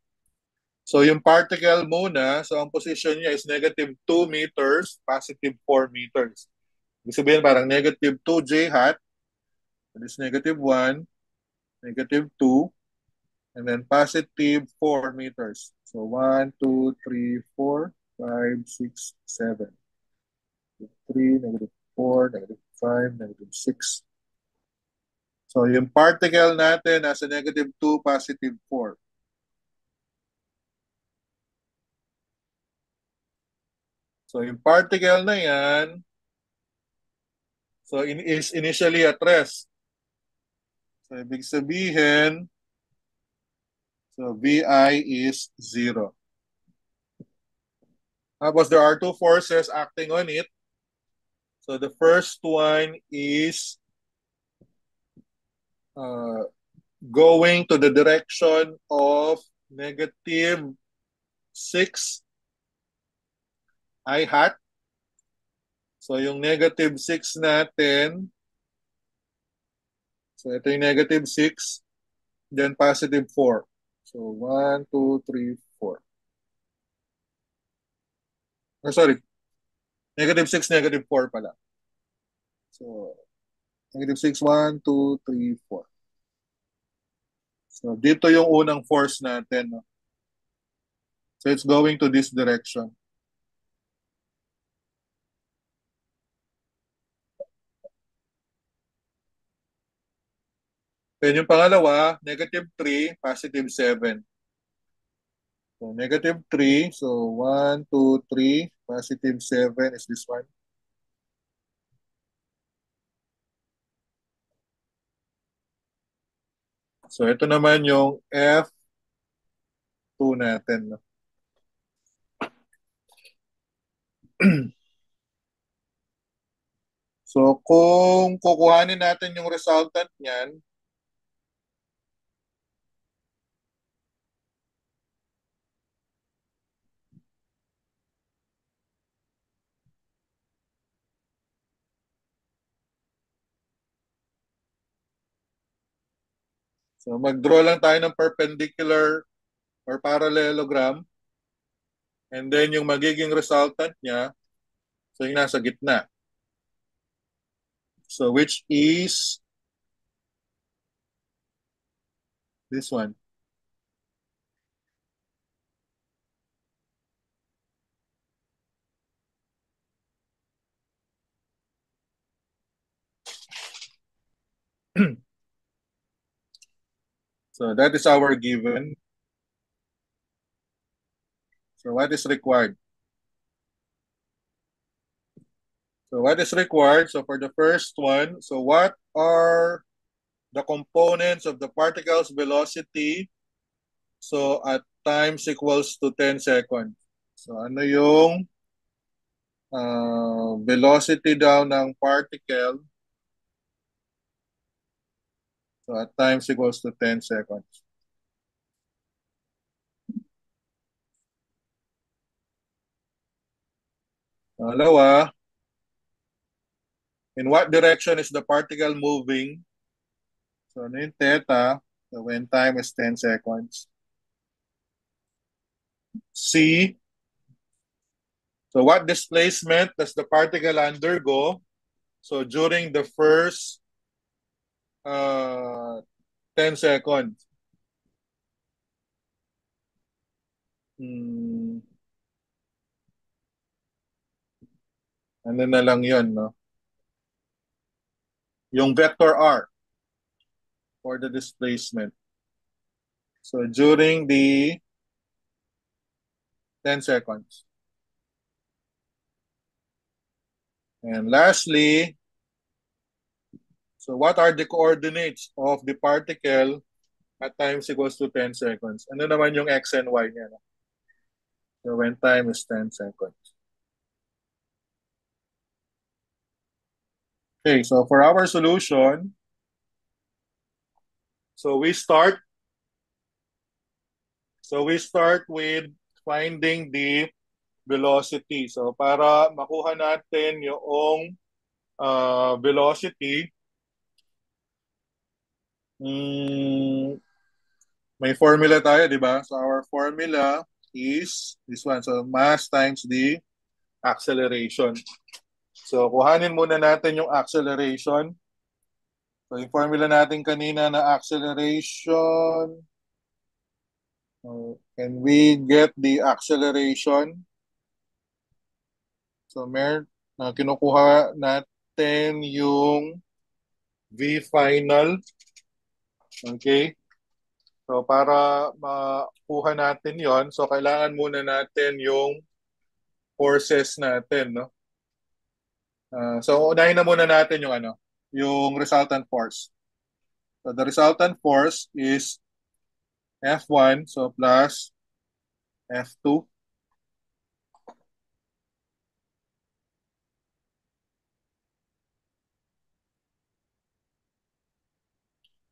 So yung particle muna, so ang position niya is negative 2 meters, positive 4 meters. Ibig sabihin parang negative 2 J hat, that is negative 1, negative 2, and then positive 4 meters. So 1, 2, 3, 4, 5, 6, 7. 3, negative 4, negative 5, negative 6. So yung particle natin nasa negative 2, positive 4. So yung particle na yan, so is initially at rest. So ibig sabihin, so VI is 0. Tapos there are two forces acting on it. So the first one is uh, going to the direction of negative 6 I hat. So yung negative 6 natin, so ito yung negative 6, then positive 4. So 1, 2, 3, 4. Oh, sorry, negative 6, negative 4 pala. So negative 6, 1, 2, 3, 4. So dito yung unang force natin. No? So it's going to this direction. Then yung pangalawa, negative 3, positive 7. So negative 3, so 1, 2, 3, positive 7 is this one. So ito naman yung F2 natin. No? So kung kukuhanin natin yung resultant niyan, so mag-draw lang tayo ng perpendicular or parallelogram, and then yung magiging resultant niya, so yung nasa gitna. So which is this one. So that is our given. So what is required? So what is required? So for the first one, so what are the components of the particle's velocity. So at times equals to 10 seconds. So ano yung velocity daw ng particle? So at times equals to 10 seconds. Pangalawa, in what direction is the particle moving? So ano yung theta? So when time is 10 seconds. C, so what displacement does the particle undergo? So during the first uh, 10 seconds. Hmm, ano na lang yun, no? Yung vector R for the displacement. So during the 10 seconds. And lastly, so what are the coordinates of the particle at times equals to 10 seconds? Ano naman yung x and y niya? No? So when time is 10 seconds. Okay, so for our solution, so we start with finding the velocity. So para makuha natin yung velocity, may formula tayo, di ba? So our formula is this one. So mass times the acceleration. So kuhanin muna natin yung acceleration. So yung formula natin kanina na acceleration, can we get the acceleration? So kinukuha natin yung V final. Okay? So para makuha natin yon, so kailangan muna natin yung forces natin, no? So unahin na muna natin yung yung resultant force. So the resultant force is F1, so plus F2.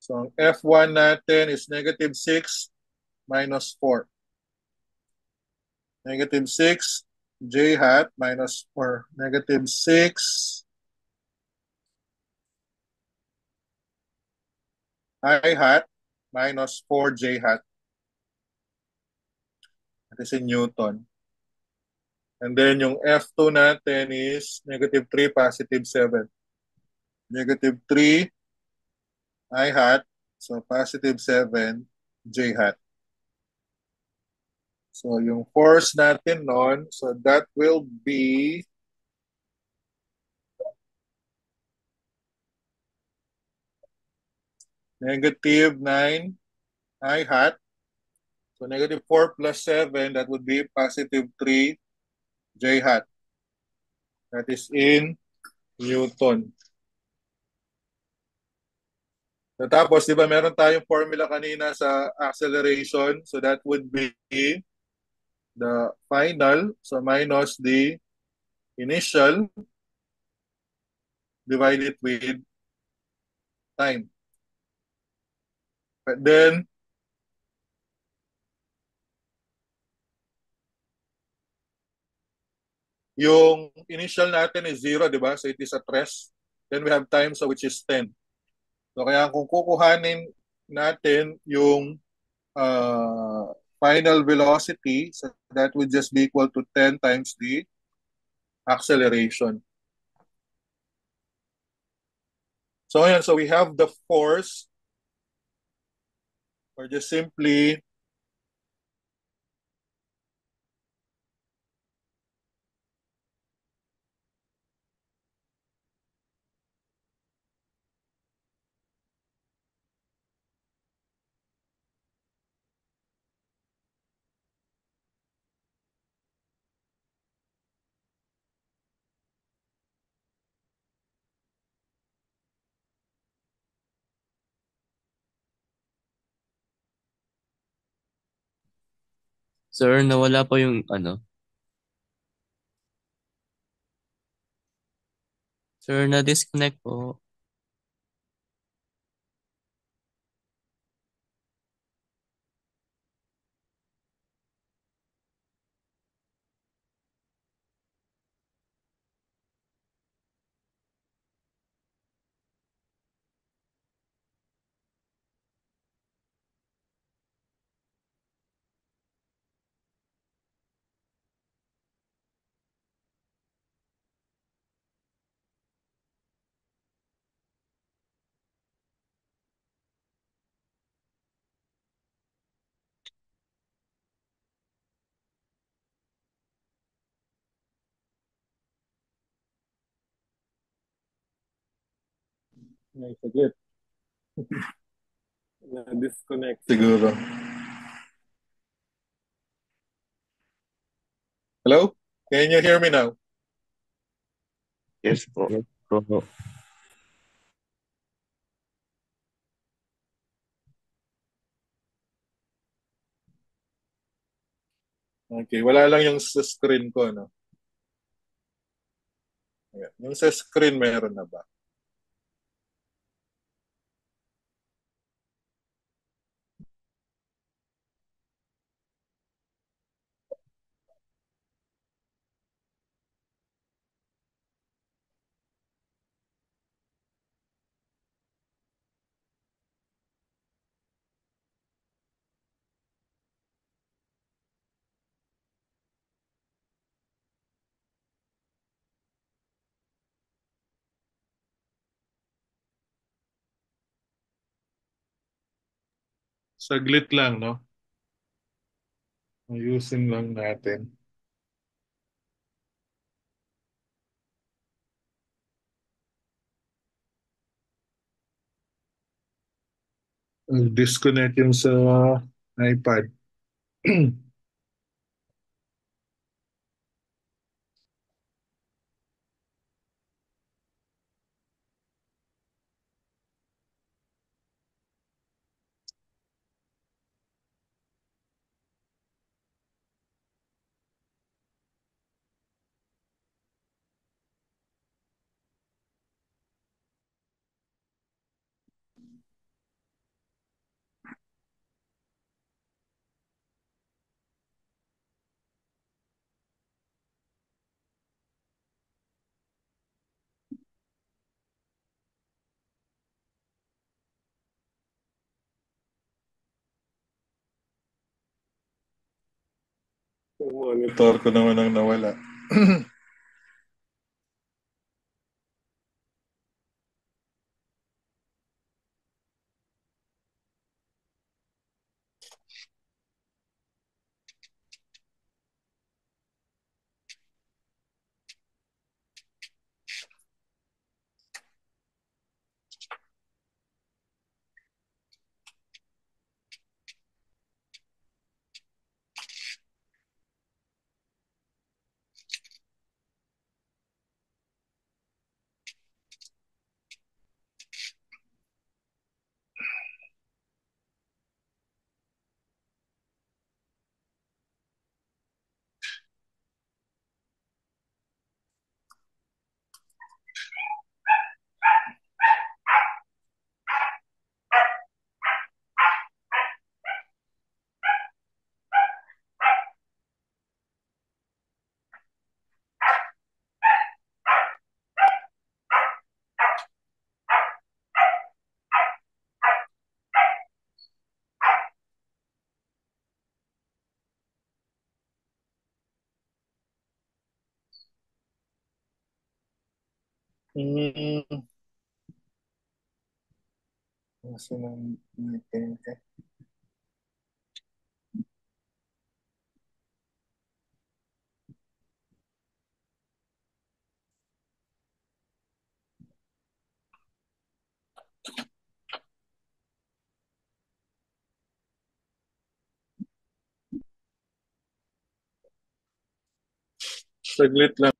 So ang F1 natin is negative 6 minus 4. Negative 6 j hat minus 4. Negative 6 I hat minus 4 j hat. That is in Newton. And then yung F2 natin is negative 3, positive 7. Negative 3 I hat, so positive 7 j hat. So yung force natin nun, so that will be negative 9 I hat. So negative 4 plus 7, that would be positive 3 j hat. That is in Newton. So tapos, di ba meron tayong formula kanina sa acceleration. So that would be the final, so minus the initial, divided with time. But then, yung initial natin is 0, di ba? So it is at rest. Then we have time, so which is 10. So kaya kung kukuhanin natin yung final velocity, so that would just be equal to 10 times the acceleration. So ayan, so we have the force, or just simply Sir, nawala po yung ano. Sir, na-disconnect po. Ay, saglit. Na-disconnect siguro. Hello? Can you hear me now? Yes po. Yes po. Okay, wala lang yung sa screen ko, no? Ayan. Yung sa screen, meron na ba? Saglit lang, no? Ayusin lang natin. Disconnect yung sa iPad. Yung monitor ko naman ang nawala. Hmm. Nasa ng meeting ka? Saglit lang.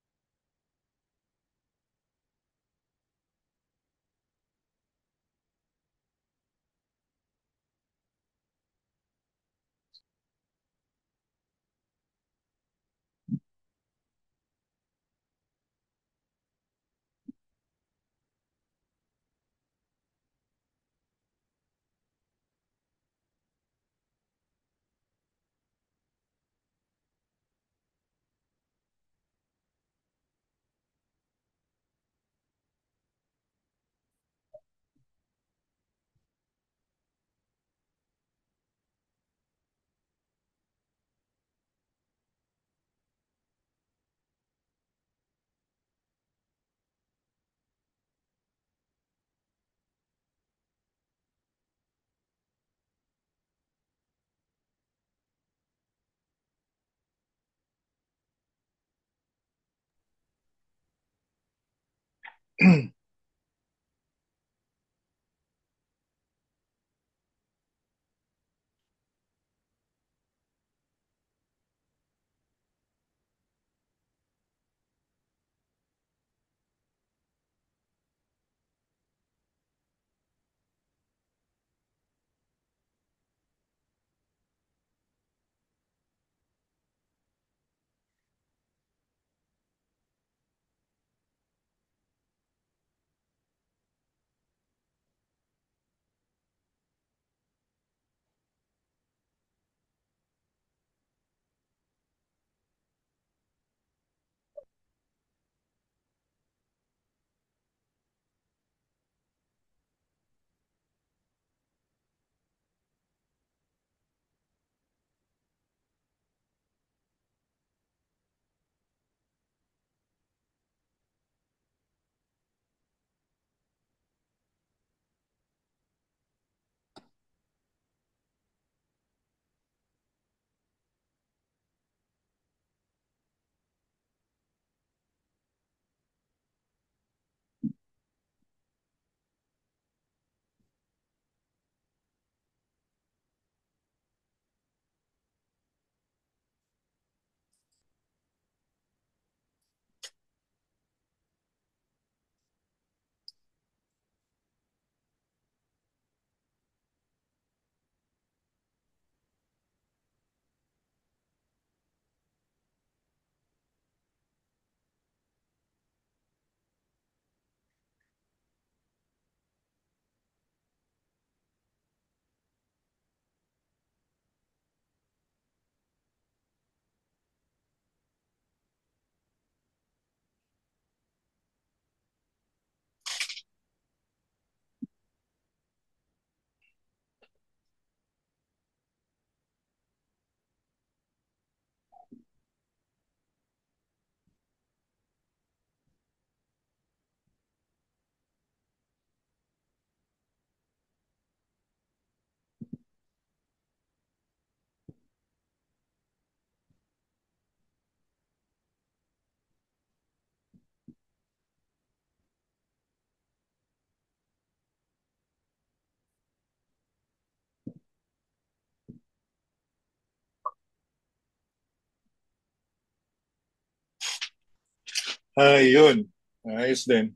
Yun. Ayos din.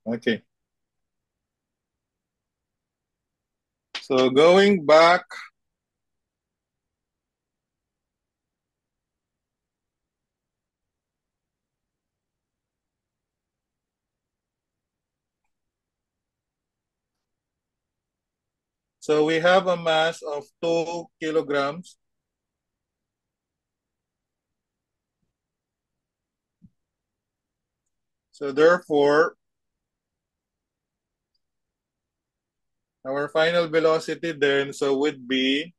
Okay. So going back, so we have a mass of 2 kilograms. So therefore, our final velocity then so would be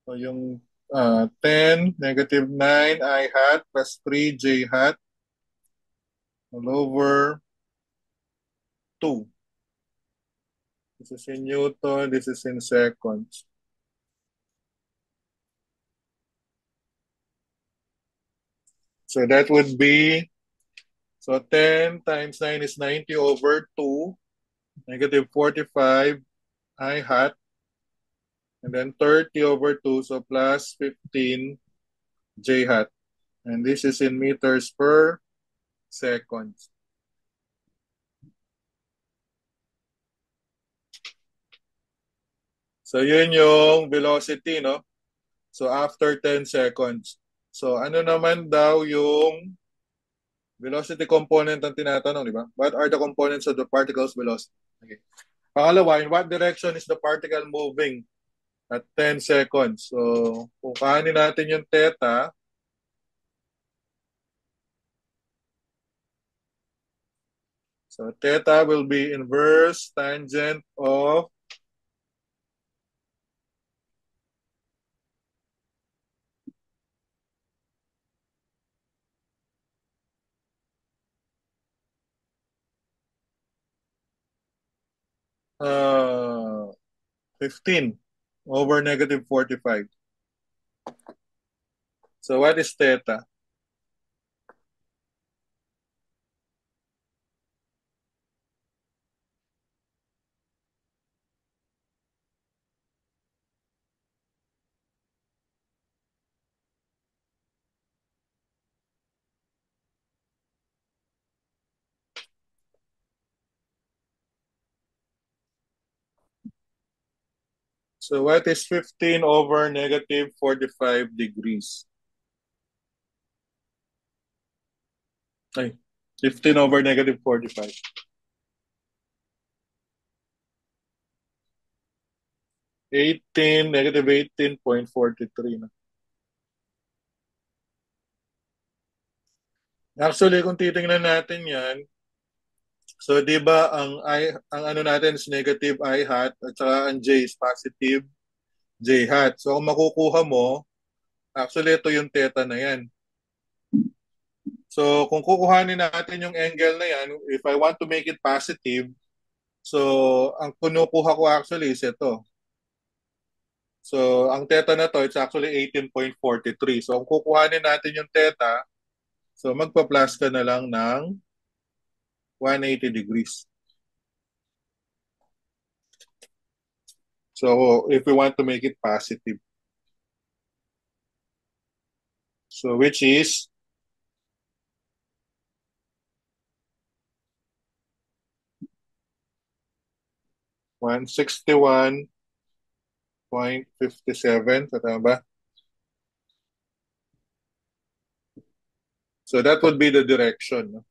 so yung 10 negative 9 I hat plus 3 j hat all over 2. This is in Newton, this is in seconds. So that would be, so 10 times 9 is 90 over 2, negative 45 I hat, and then 30 over 2, so plus 15 j hat. And this is in meters per second. So yun yung velocity, no? So after 10 seconds. So ano naman daw yung velocity component ang tinatanong, di ba? What are the components of the particle's velocity? Okay. Pangalawa, in what direction is the particle moving at 10 seconds? So kung kanin natin yung theta, so theta will be inverse tangent of 15 over negative 45. So what is theta? So what is 15 over negative 45 degrees? Ay, 15 over negative 45. 18, negative 18.43 na. Actually, kung titingnan natin yan, so di ba ang ano natin is negative I hat at saka ang J is positive J hat. So kung makukuha mo, actually ito yung theta na yan. So kung kukuhanin natin yung angle na yan, if I want to make it positive, so ang kinukuha ko actually is ito. So ang theta na to, it's actually 18.43. So kung kukuhanin natin yung theta, so magpa-plus ka na lang ng 180 degrees. So if we want to make it positive. So which is 161.57. So tama ba? So that would be the direction. No?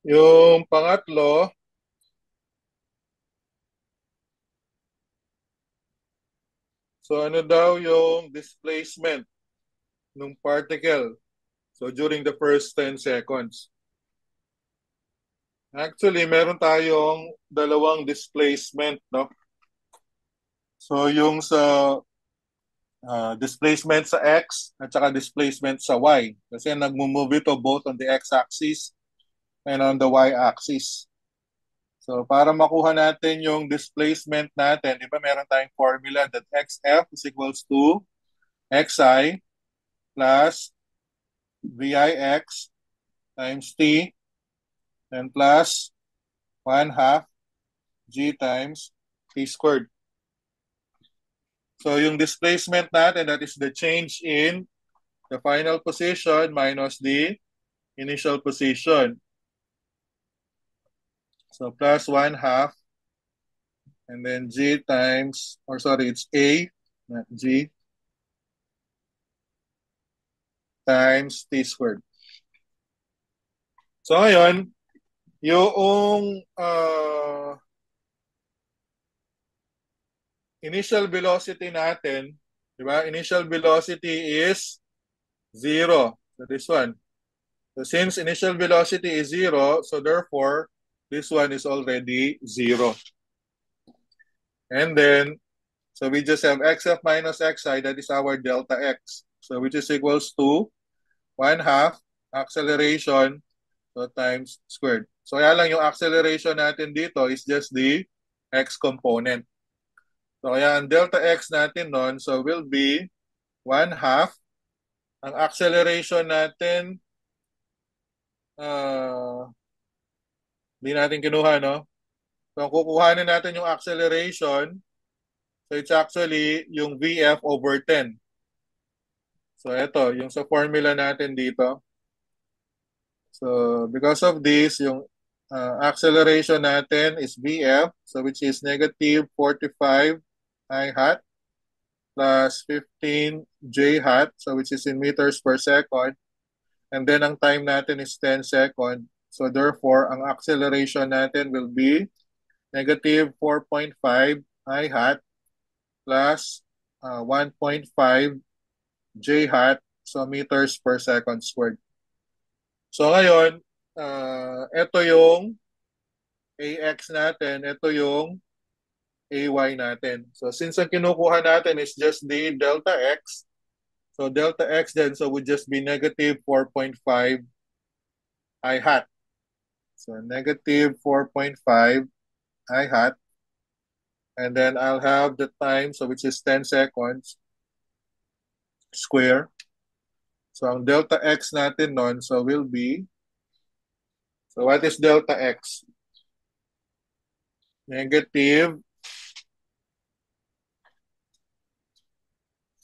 Yung pangatlo, so ano daw yung displacement ng particle? So during the first 10 seconds. Actually, meron tayong dalawang displacement, no? So yung sa displacement sa X at saka displacement sa Y. Kasi nagmo-move ito both on the X-axis and on the Y-axis. So para makuha natin yung displacement natin, di ba meron tayong formula that XF is equals to XI plus VIX times T and plus 1/2 G times T squared. So yung displacement natin, that is the change in the final position minus the initial position. So plus 1/2 and then G times, or sorry, it's A, not G, times T squared. So ngayon, yung initial velocity natin, di ba? Initial velocity is 0. So this one. So since initial velocity is 0, so therefore, this one is already 0. And then, so we just have xf minus xi, that is our delta x. So which is equals to 1/2 acceleration so times squared. So kaya lang yung acceleration natin dito is just the x component. So kaya ang delta x natin nun, so will be 1/2. Ang acceleration natin, hindi natin kinuha, no? So kung kukuhanin natin yung acceleration, so it's actually yung VF over 10. So ito, yung sa formula natin dito. So because of this, yung acceleration natin is VF, so which is negative 45 I hat plus 15 J hat, so which is in meters per second. And then ang time natin is 10 seconds. So therefore, ang acceleration natin will be negative 4.5 I hat plus 1.5 J hat, so meters per second squared. So ngayon, ito yung AX natin, ito yung AY natin. So since ang kinukuha natin is just the delta X, so delta X then, so would just be negative 4.5 I hat. So negative 4.5 I hat. And then I'll have the time, so which is 10 seconds square. So ang delta X natin nun, so will be, so what is delta X? negative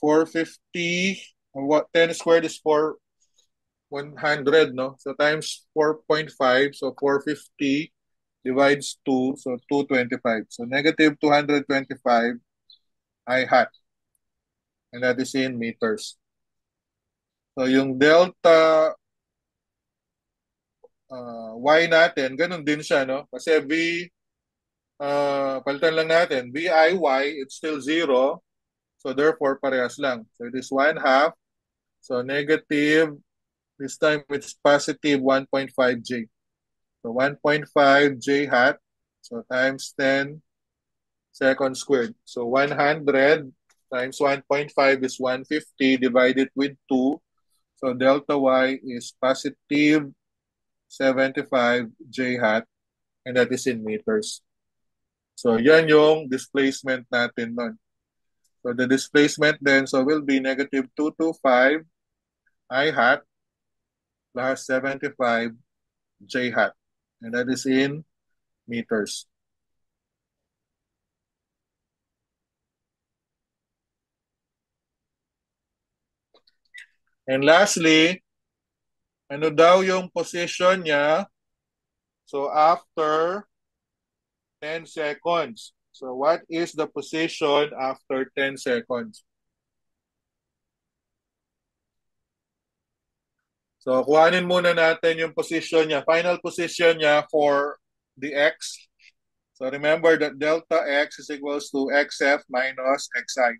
450. What 10 squared is 100, no? So times 4.5, so 450 divides 2, so 225. So negative 225 I hat, and that is in meters. So yung delta y natin, ganun din siya, no? Kasi palitan lang natin, VIY, it's still 0. So therefore, parehas lang. So it is 1 half. So negative, this time it's positive 1.5 J. So 1.5 J hat. So times 10 seconds squared. So 100 times 1.5 is 150 divided with 2. So delta y is positive 75 J hat, and that is in meters. So yan yung displacement natin nun. So the displacement then so will be negative 225 I hat plus 75 J hat, and that is in meters. And lastly, ano daw yung position niya? So after 10 seconds. So what is the position after 10 seconds? So kuhanin muna natin yung position niya, final position niya for the x. So remember that delta x is equals to xf minus xi.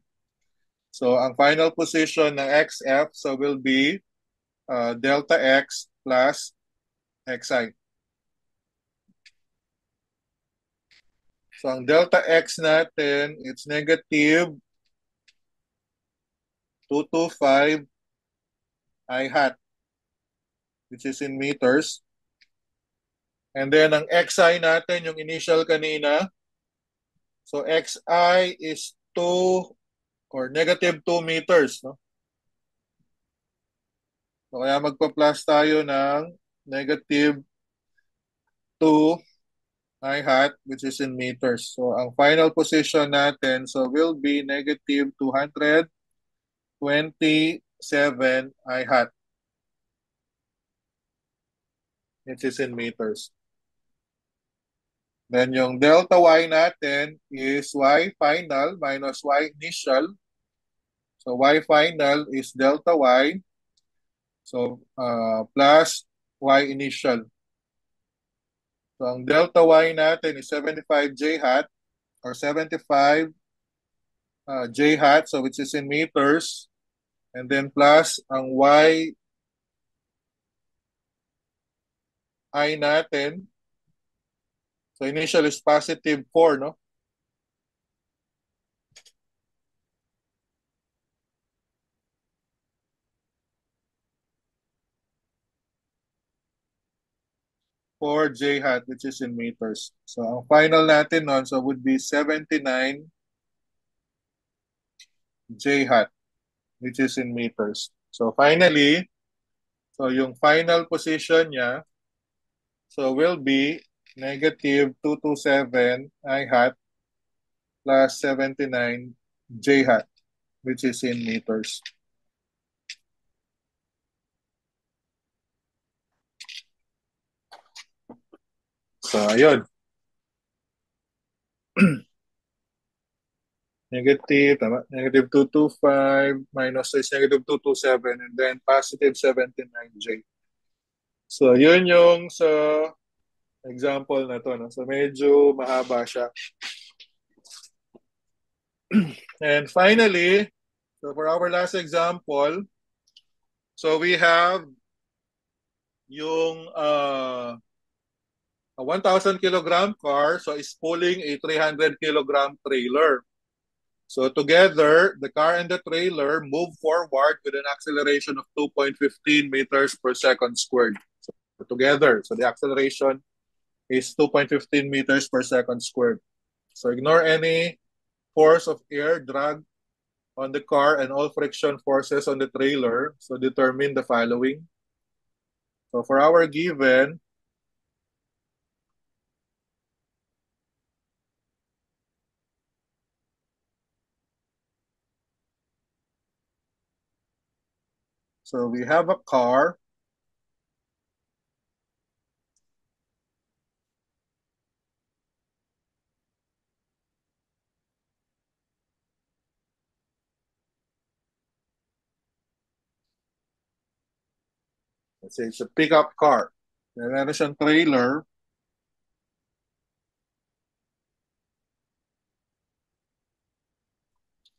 So ang final position ng xf so will be delta x plus xi. So ang delta x natin, it's negative 225 I hat, which is in meters. And then ang xi natin, yung initial kanina, so xi is 2 or negative 2 meters. No? So kaya magpa-plus tayo ng negative 2 I hat, which is in meters. So ang final position natin so will be negative 227 I hat, which is in meters. Then yung delta y natin is y final minus y initial. So y final is delta y. So plus y initial. So ang delta y natin is 75 j hat or 75 j hat, so which is in meters. And then plus ang y I natin. So initial is positive 4, no? For j hat, which is in meters. So ang final natin nun, so would be 79 j hat, which is in meters. So finally, so yung final position niya, so will be negative 227 I hat plus 79 j hat, which is in meters. So ayun. Negative, tama? Negative 225 minus is negative 227 and then positive 79J. So, yun yung sa example na to. No? So, medyo mahaba siya. And finally, so for our last example, so we have yung a 1,000 kilogram car so is pulling a 300 kilogram trailer. So together, the car and the trailer move forward with an acceleration of 2.15 meters per second squared. So together, so the acceleration is 2.15 meters per second squared. So ignore any force of air drag on the car and all friction forces on the trailer. So determine the following. So for our given, So we have a car. Let's say it's a pickup car. Meron siyang trailer.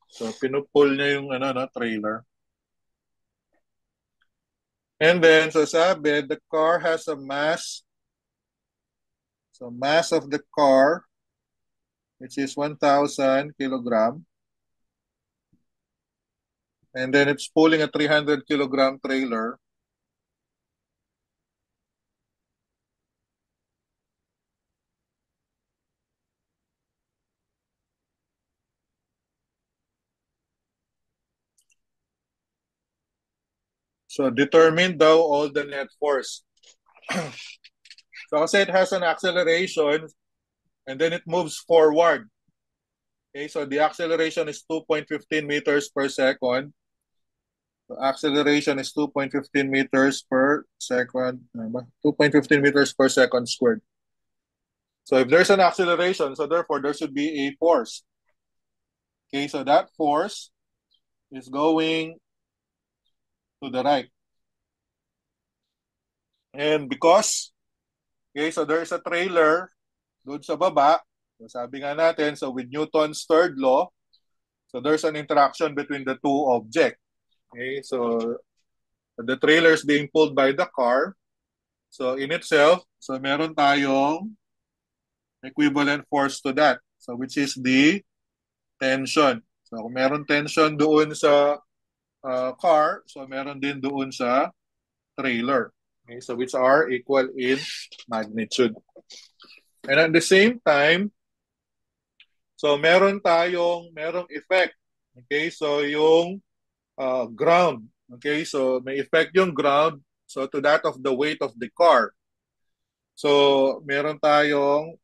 So pinupull niya yung trailer. And then, so sabi, the car has a mass. So mass of the car, which is 1,000 kilogram. And then it's pulling a 300 kilogram trailer. So determine daw all the net force. So kasi it has an acceleration and then it moves forward. Okay, so the acceleration is 2.15 meters per second. So acceleration is 2.15 meters per second. 2.15 meters per second squared. So if there's an acceleration, so therefore there should be a force. Okay, so that force is going to the right. And because, okay, so there is a trailer doon sa baba, so sabi nga natin, so with Newton's third law, so there's an interaction between the two objects. Okay, so the trailer is being pulled by the car. So in itself, so meron tayong equivalent force to that. So which is the tension. So kung meron tension doon sa car, so meron din doon sa trailer. Okay, so which are equal in magnitude. And at the same time, so merong effect. Okay, so yung ground. Okay, so may effect yung ground so to that of the weight of the car. So meron tayong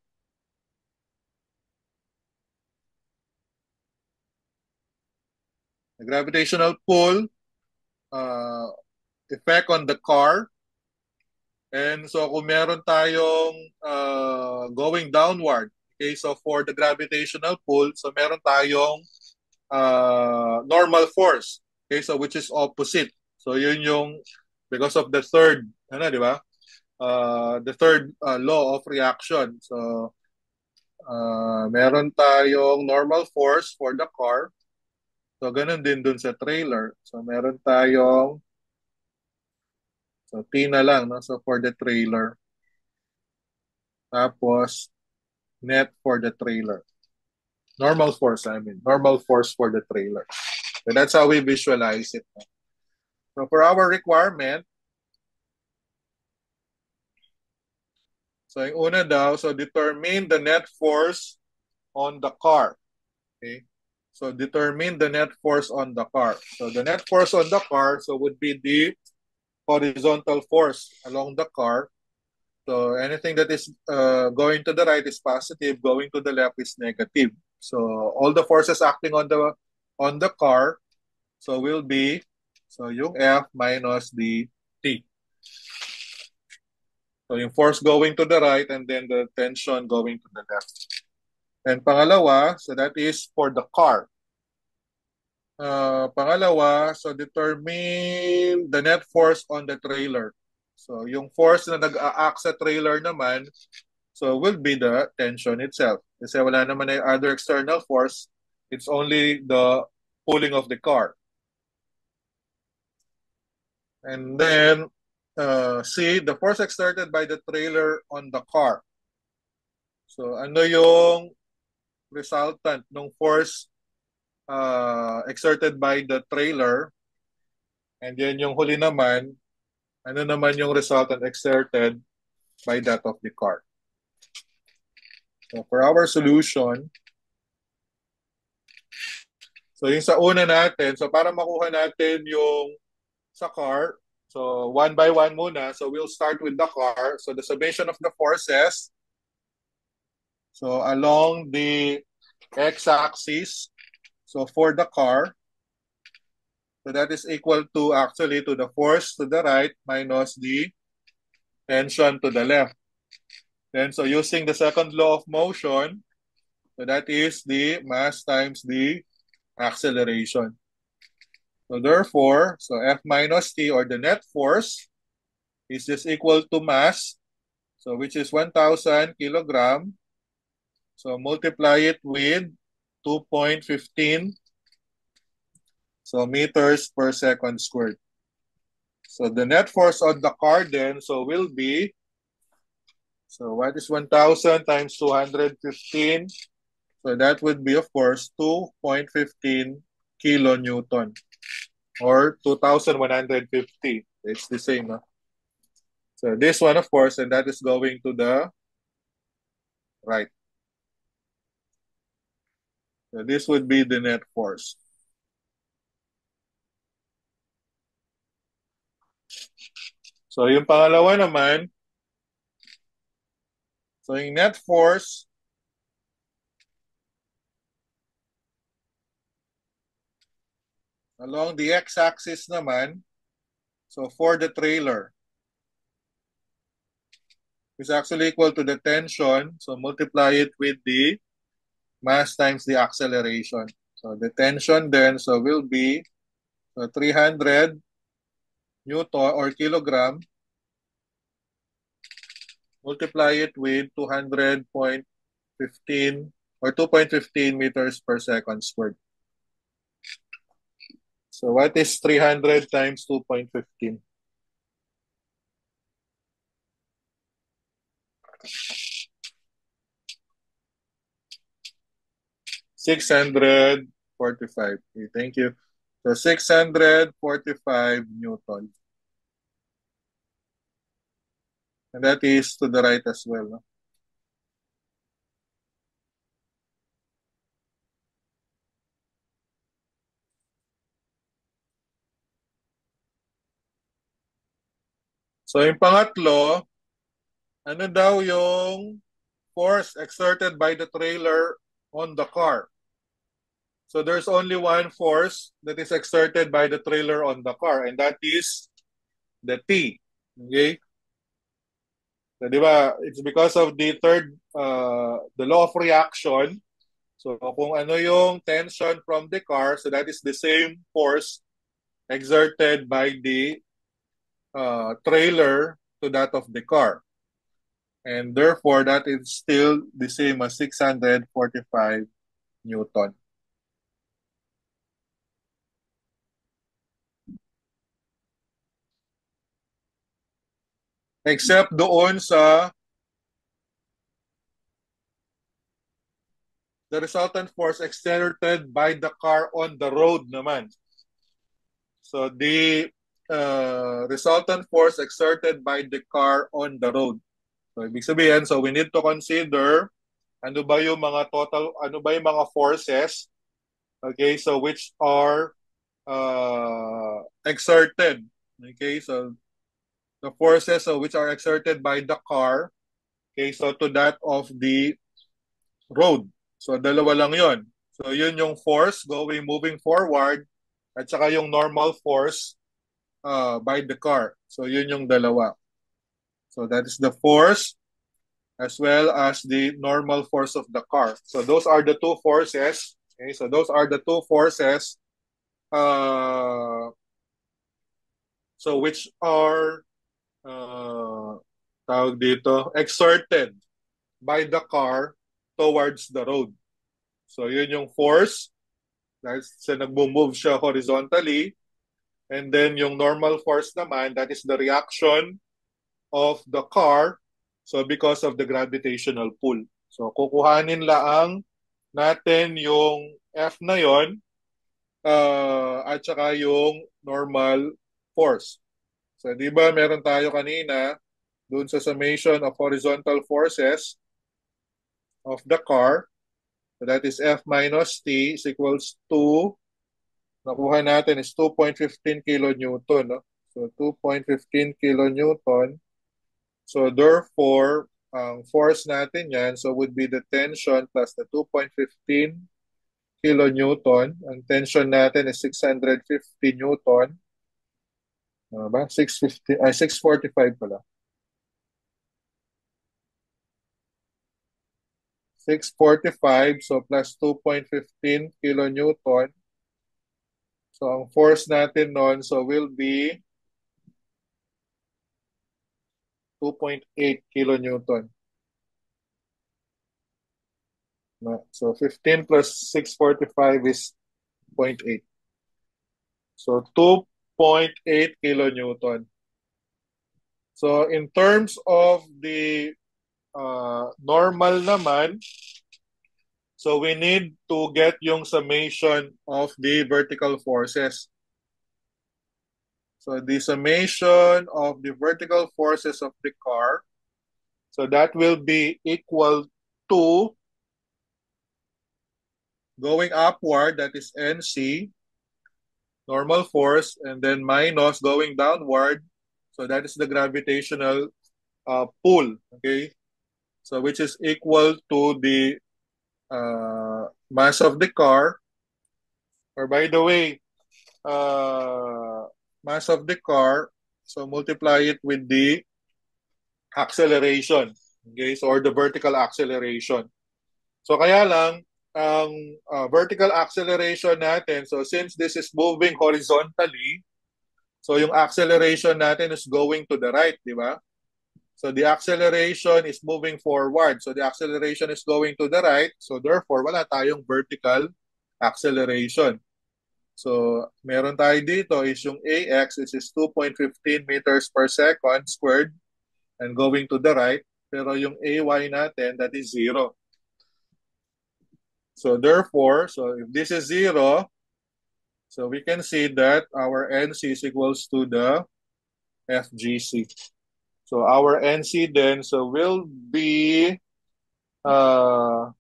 gravitational pull effect on the car. And so kung meron tayong going downward, okay, so for the gravitational pull, so meron tayong normal force, okay, so which is opposite. So yun yung because of the third, di ba? The third law of reaction. So meron tayong normal force for the car. So ganun din dun sa trailer. So meron tayong so T na lang, no? So for the trailer. Tapos net for the trailer. Normal force, normal force for the trailer. So that's how we visualize it. So for our requirement, so yung una daw, so determine the net force on the car. Okay? So determine the net force on the car. So the net force on the car, so would be the horizontal force along the car. So anything that is going to the right is positive, going to the left is negative. So all the forces acting on the car, so will be so yung F minus the T. So yung force going to the right and then the tension going to the left. And pangalawa, so that is for the car. Pangalawa, so determine the net force on the trailer. So yung force na nag-a-act sa trailer naman, so will be the tension itself. Kasi wala naman ay other external force, it's only the pulling of the car. And then, C, the force exerted by the trailer on the car. So ano yung resultant ng force exerted by the trailer? And then yung huli naman, ano naman yung resultant exerted by that of the car. So for our solution, so yung sa una natin, so para makuha natin yung sa car, so one by one muna. So we'll start with the car. So the summation of the forces, so along the x-axis, so for the car, So that is equal to actually to the force to the right minus the tension to the left. Then so using the second law of motion, so that is the mass times the acceleration. So therefore, so F minus T or the net force is just equal to mass, so which is 1,000 kilogram. So multiply it with 2.15 so meters per second squared. So the net force on the car then so will be, so what is 1,000 times 215? So that would be of course 2.15 kilonewton or 2,150. It's the same. Huh? So this one of course, and that is going to the right. So this would be the net force. So yung pangalawa naman, so yung net force along the x-axis naman, so for the trailer, is actually equal to the tension. So multiply it with the mass times the acceleration. So the tension then so will be 300 Newton or kilogram. Multiply it with 200.15 or 2.15 meters per second squared. So what is 300 times 2.15? 645. Okay, thank you. So 645 Newton. And that is to the right as well. No? So yung pangatlo, ano daw yung force exerted by the trailer on the car? So there's only one force that is exerted by the trailer on the car, and that is the T. Okay? So, di ba, it's because of the the law of reaction. So kung ano yung tension from the car, so that is the same force exerted by the trailer to that of the car. And therefore, that is still the same as 645 Newton. Except doon sa the resultant force exerted by the car on the road naman. So the resultant force exerted by the car on the road. So ibig sabihin, so we need to consider ano ba yung mga total, ano ba yung mga forces, okay, so which are exerted. Okay, so the forces so which are exerted by the car, okay, so to that of the road. So dalawa lang yon. So yun yung force moving forward at saka yung normal force by the car. So yun yung dalawa. So that is the force as well as the normal force of the car. So those are the two forces. Okay, so those are the two forces so which are tawag dito, exerted by the car towards the road. So yun yung force dahil sa nagmo-move siya horizontally, and then yung normal force naman, that is the reaction of the car, so because of the gravitational pull. So kukuhanin lang natin yung F na yon at saka yung normal force. So di ba meron tayo kanina dun sa summation of horizontal forces of the car. So that is F minus T is equals to, nakuha natin is 2.15 kilonewton. No? So 2.15 kilonewton. So therefore, ang force natin yan, so would be the tension plus the 2.15 kilonewton. Ang tension natin is 650 newton. Ano ba? 650, ay 645 pala. 645, so plus 2.15 kilonewton. So ang force natin nun, so will be 2.8 kilonewton. No? So 15 plus 645 is 0.8. So 2.8 kilonewton. So in terms of the normal naman, so we need to get yung summation of the vertical forces. So the summation of the vertical forces of the car, so that will be equal to going upward, that is NC, normal force, and then minus going downward, so that is the gravitational pull, okay? So which is equal to the mass of the car, or by the way, mass of the car, so multiply it with the acceleration, okay? So, or the vertical acceleration. So kaya lang, ang vertical acceleration natin, so since this is moving horizontally, so yung acceleration natin is going to the right, di ba? So the acceleration is moving forward. So the acceleration is going to the right. So therefore, wala tayong vertical acceleration. So meron tayo dito is yung AX, which is 2.15 meters per second squared and going to the right. Pero yung AY natin, that is 0. So therefore, so if this is 0, so we can see that our NC is equals to the FGC. So our NC then so will be so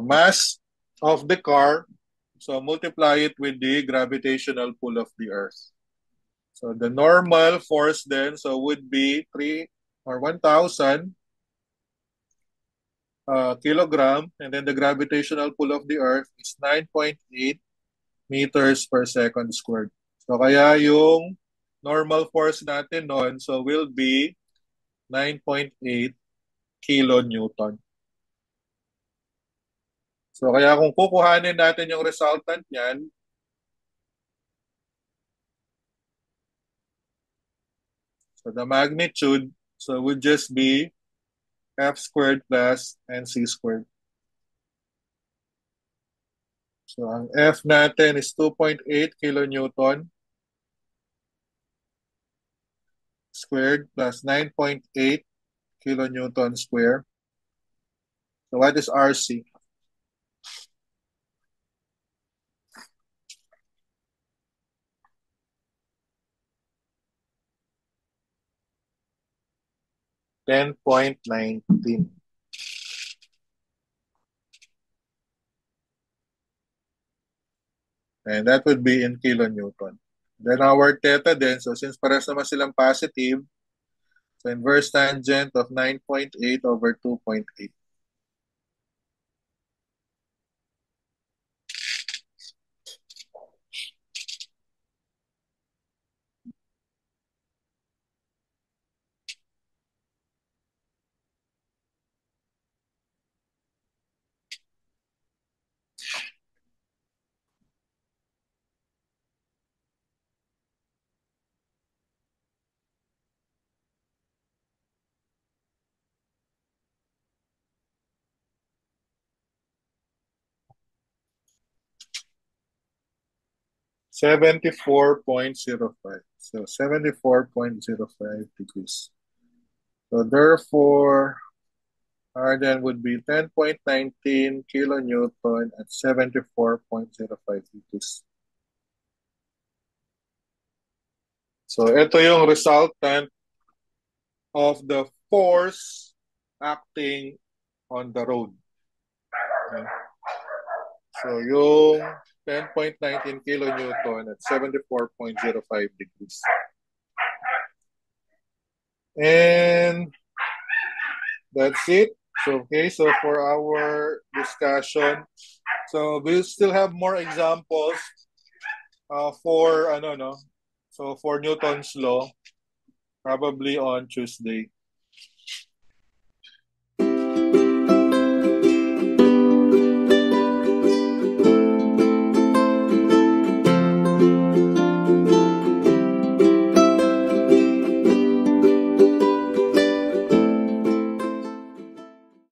mass of the car, so multiply it with the gravitational pull of the earth. So the normal force then so would be 3 or 1,000 kilogram, and then the gravitational pull of the earth is 9.8 meters per second squared. So kaya yung normal force natin noon so will be 9.8 kilonewton. So kaya kung kukuhanin natin yung resultant niyan, so the magnitude so would just be F squared plus NC squared. So ang F natin is 2.8 kilonewton squared plus 9.8 kilonewton square. So what is RC? $10.19. And that would be in kilonewton. Then our theta then, so since pares naman silang positive, so inverse tangent of 9.8 over 2.8. $74.05. So 74.05 degrees. So therefore, R then would be 10.19 kilonewton at 74.05 degrees. So ito yung resultant of the force acting on the road. Okay. So yung 10.19 kilonewton at 74.05 degrees. And that's it. So, okay, so for our discussion, so we'll still have more examples for, I don't know, so for Newton's law, probably on Tuesday.